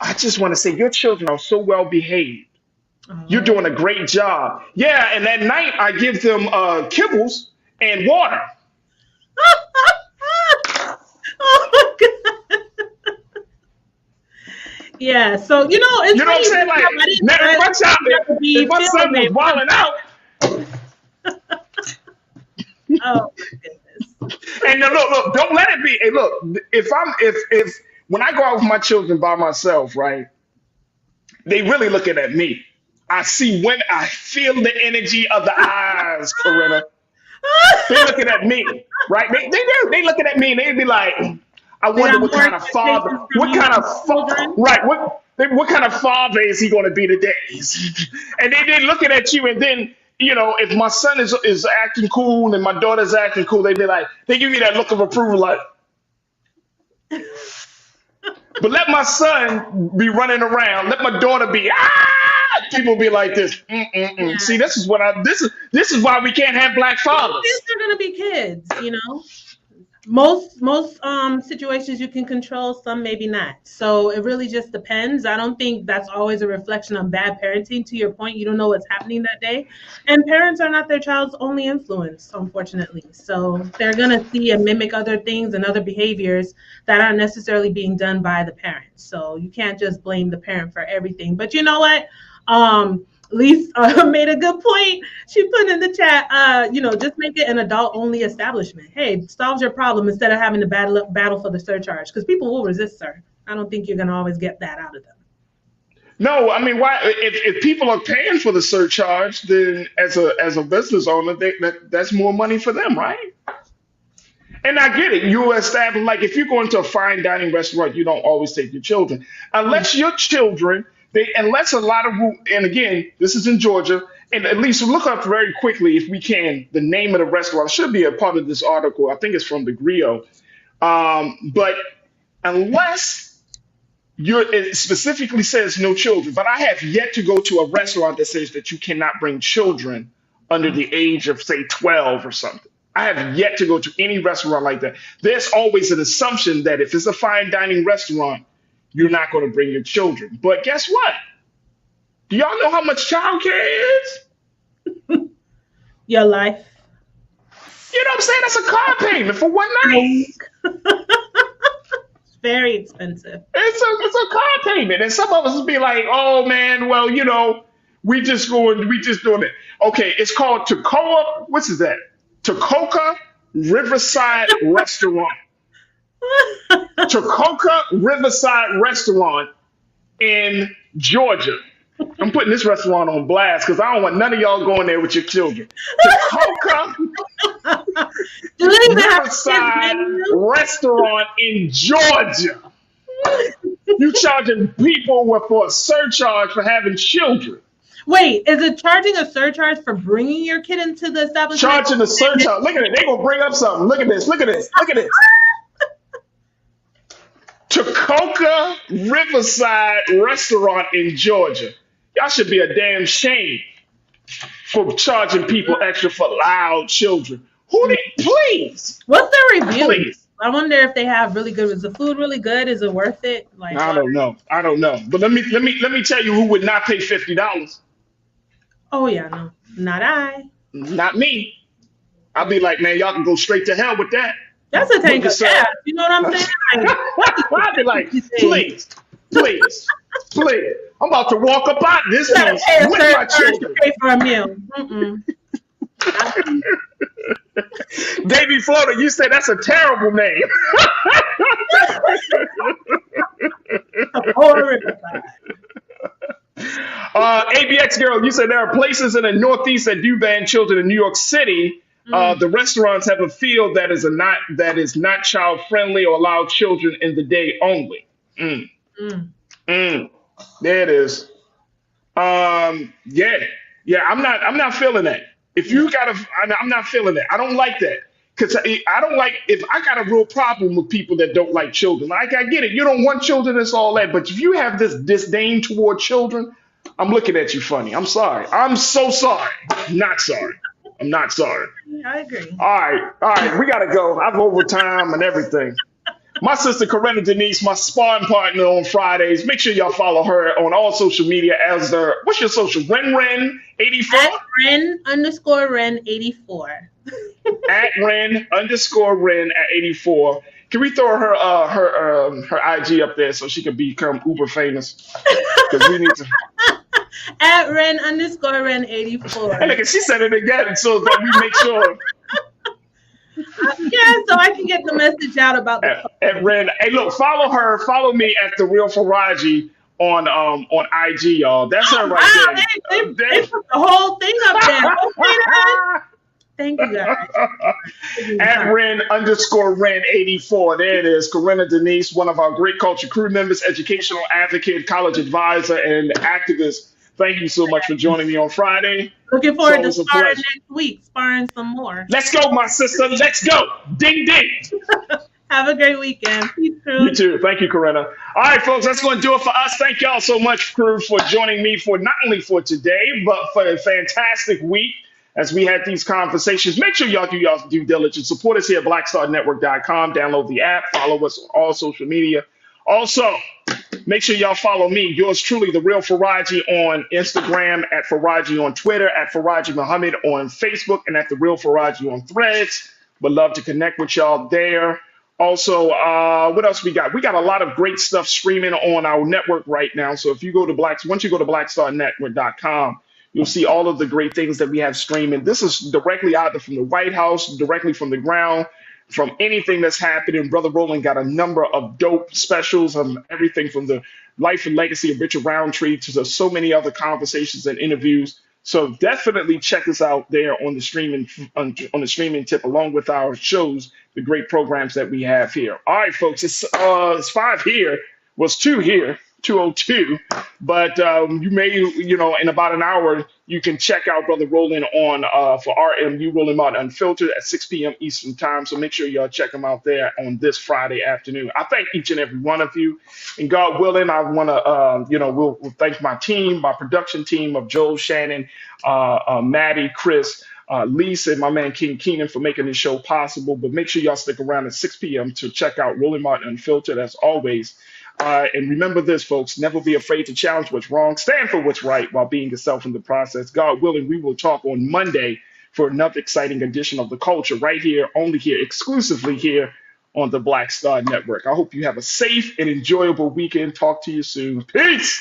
I just want to say your children are so well behaved. You're doing a great job. Yeah, and at night I give them kibbles and water. Oh my God. Yeah, so it's you know what I'm saying? Like, if my son was wilding out. Oh my goodness. And look, don't let it be. Hey, look, if when I go out with my children by myself, right? They really looking at me. I feel the energy of the eyes, Corinna. They looking at me, right? They looking at me and they be like, I wonder what kind of father is he going to be today? And they looking at you, and then if my son is acting cool and my daughter's acting cool, they give me that look of approval, like. But let my son be running around. Let my daughter be people be like this. Yeah. See, this is why we can't have black fathers. Kids are gonna be kids, Most situations you can control, some maybe not. So it really just depends. I don't think that's always a reflection of bad parenting. To your point, you don't know what's happening that day. And parents are not their child's only influence, unfortunately. So they're going to see and mimic other things and other behaviors that aren't necessarily being done by the parent. So you can't just blame the parent for everything. But you know what? Lise made a good point. She put in the chat, just make it an adult-only establishment. Hey, solves your problem instead of having to battle for the surcharge, because people will resist, sir. I don't think you're going to always get that out of them. No, I mean, why? If people are paying for the surcharge, then as a business owner, that's more money for them, right? And I get it. You establish, like, if you go into a fine dining restaurant, you don't always take your children, unless your children. Unless a lot of and again, this is in Georgia, and at least look up very quickly if we can the name of the restaurant. It should be a part of this article. I think it's from the Griot. But unless it specifically says no children, but I have yet to go to a restaurant that says that you cannot bring children under the age of, say, 12 or something. I have yet to go to any restaurant like that. There's always an assumption that if it's a fine dining restaurant, you're not going to bring your children. But guess what? Do y'all know how much childcare is? Your life. You know what I'm saying? That's a car payment for one night. It's very expensive. It's a car payment. And some of us will be like, oh man, well, we just doing it. Okay, it's called Toccoa. What's that? Toccoa Riverside Restaurant. Toccoa Riverside Restaurant in Georgia. I'm putting this restaurant on blast because I don't want none of y'all going there with your children. Toccoa Riverside Restaurant in Georgia. You charging people for a surcharge for having children. Wait, is it charging a surcharge for bringing your kid into the establishment? Charging a surcharge. Look at it. They're going to bring up something. Look at this. Toccoa Riverside Restaurant in Georgia. Y'all should be a damn shame for charging people extra for loud children. Please. What's their review? Please. I wonder if they have really good. Is the food really good? Is it worth it? Like, I don't know. But let me tell you who would not pay $50. Oh yeah, no, not I. Not me. I'll be like, man, y'all can go straight to hell with that. That's a tank of gas. You know what I'm saying? I'd be like, please. I'm about to walk up out this place with my children. Pay for a meal. Davy Floater, you said that's a terrible name. ABX girl, you said there are places in the Northeast that do ban children. In New York City, the restaurants have a field that is not child friendly or allow children in the day only. There it is. Yeah. I'm not feeling that. If you gotta, I'm not feeling that. I don't like that. Because I don't like, if I got a real problem with people that don't like children. Like, I get it. You don't want children, it's all that. But if you have this disdain toward children, I'm looking at you funny. I'm sorry. I'm so sorry. Not sorry. I'm not sorry. I agree. All right. We got to go. I've overtime and everything. My sister, Corinna Denise, my sparring partner on Fridays. Make sure y'all follow her on all social media as what's your social? Ren84? At Ren_Ren84. At Ren_Ren84. Can we throw her IG up there so she can become uber famous? Because we need to. At Ren_Ren84. Hey, look, she said it again, so that we make sure. Yeah, so I can get the message out about the at Ren. Hey, look, follow her. Follow me at The Real Farajii on IG, y'all. That's her right there. They put the whole thing up there. Thank you, guys. At Ren_Ren84. There it is. Corinna Denise, one of our great culture crew members, educational advocate, college advisor, and activist. Thank you so much for joining me on Friday. Looking forward to sparring next week, sparring some more. Let's go, my sister. Let's go. Ding, ding. Have a great weekend. Peace, crew. You too. Thank you, Corinna. All right, folks, that's going to do it for us. Thank y'all so much, crew, for joining me for not only for today, but for a fantastic week as we had these conversations. Make sure y'all do y'all's due diligence. Support us here at blackstarnetwork.com. Download the app. Follow us on all social media. Also, make sure y'all follow me, yours truly, The Real Farajii, on Instagram, at Farajii on Twitter, at Farajii Muhammad on Facebook, and at The Real Farajii on Threads. Would love to connect with y'all there. Also, what else we got? We got a lot of great stuff streaming on our network right now. So if you go to once you go to blackstarnetwork.com, you'll see all of the great things that we have streaming. This is directly either from the White House, directly from the ground, from anything that's happening. Brother Roland got a number of dope specials, everything from the life and legacy of Richard Roundtree to so many other conversations and interviews. So definitely check us out there on the streaming tip, along with our shows, the great programs that we have here. All right, folks, it's 5 here, was 2 here, 2:02, but you may, in about an hour, you can check out Brother Roland on for RMU Roland Martin Unfiltered at 6 p.m. Eastern Time. So make sure y'all check him out there on this Friday afternoon. I thank each and every one of you, and God willing, I want to, we'll thank my team, my production team of Joel, Shannon, Maddie, Chris, Lisa, and my man King Keenan for making this show possible. But make sure y'all stick around at 6 p.m. to check out Roland Martin Unfiltered as always. And remember this, folks, never be afraid to challenge what's wrong. Stand for what's right while being yourself in the process. God willing, we will talk on Monday for another exciting edition of The Culture right here, only here, exclusively here on the Black Star Network. I hope you have a safe and enjoyable weekend. Talk to you soon. Peace.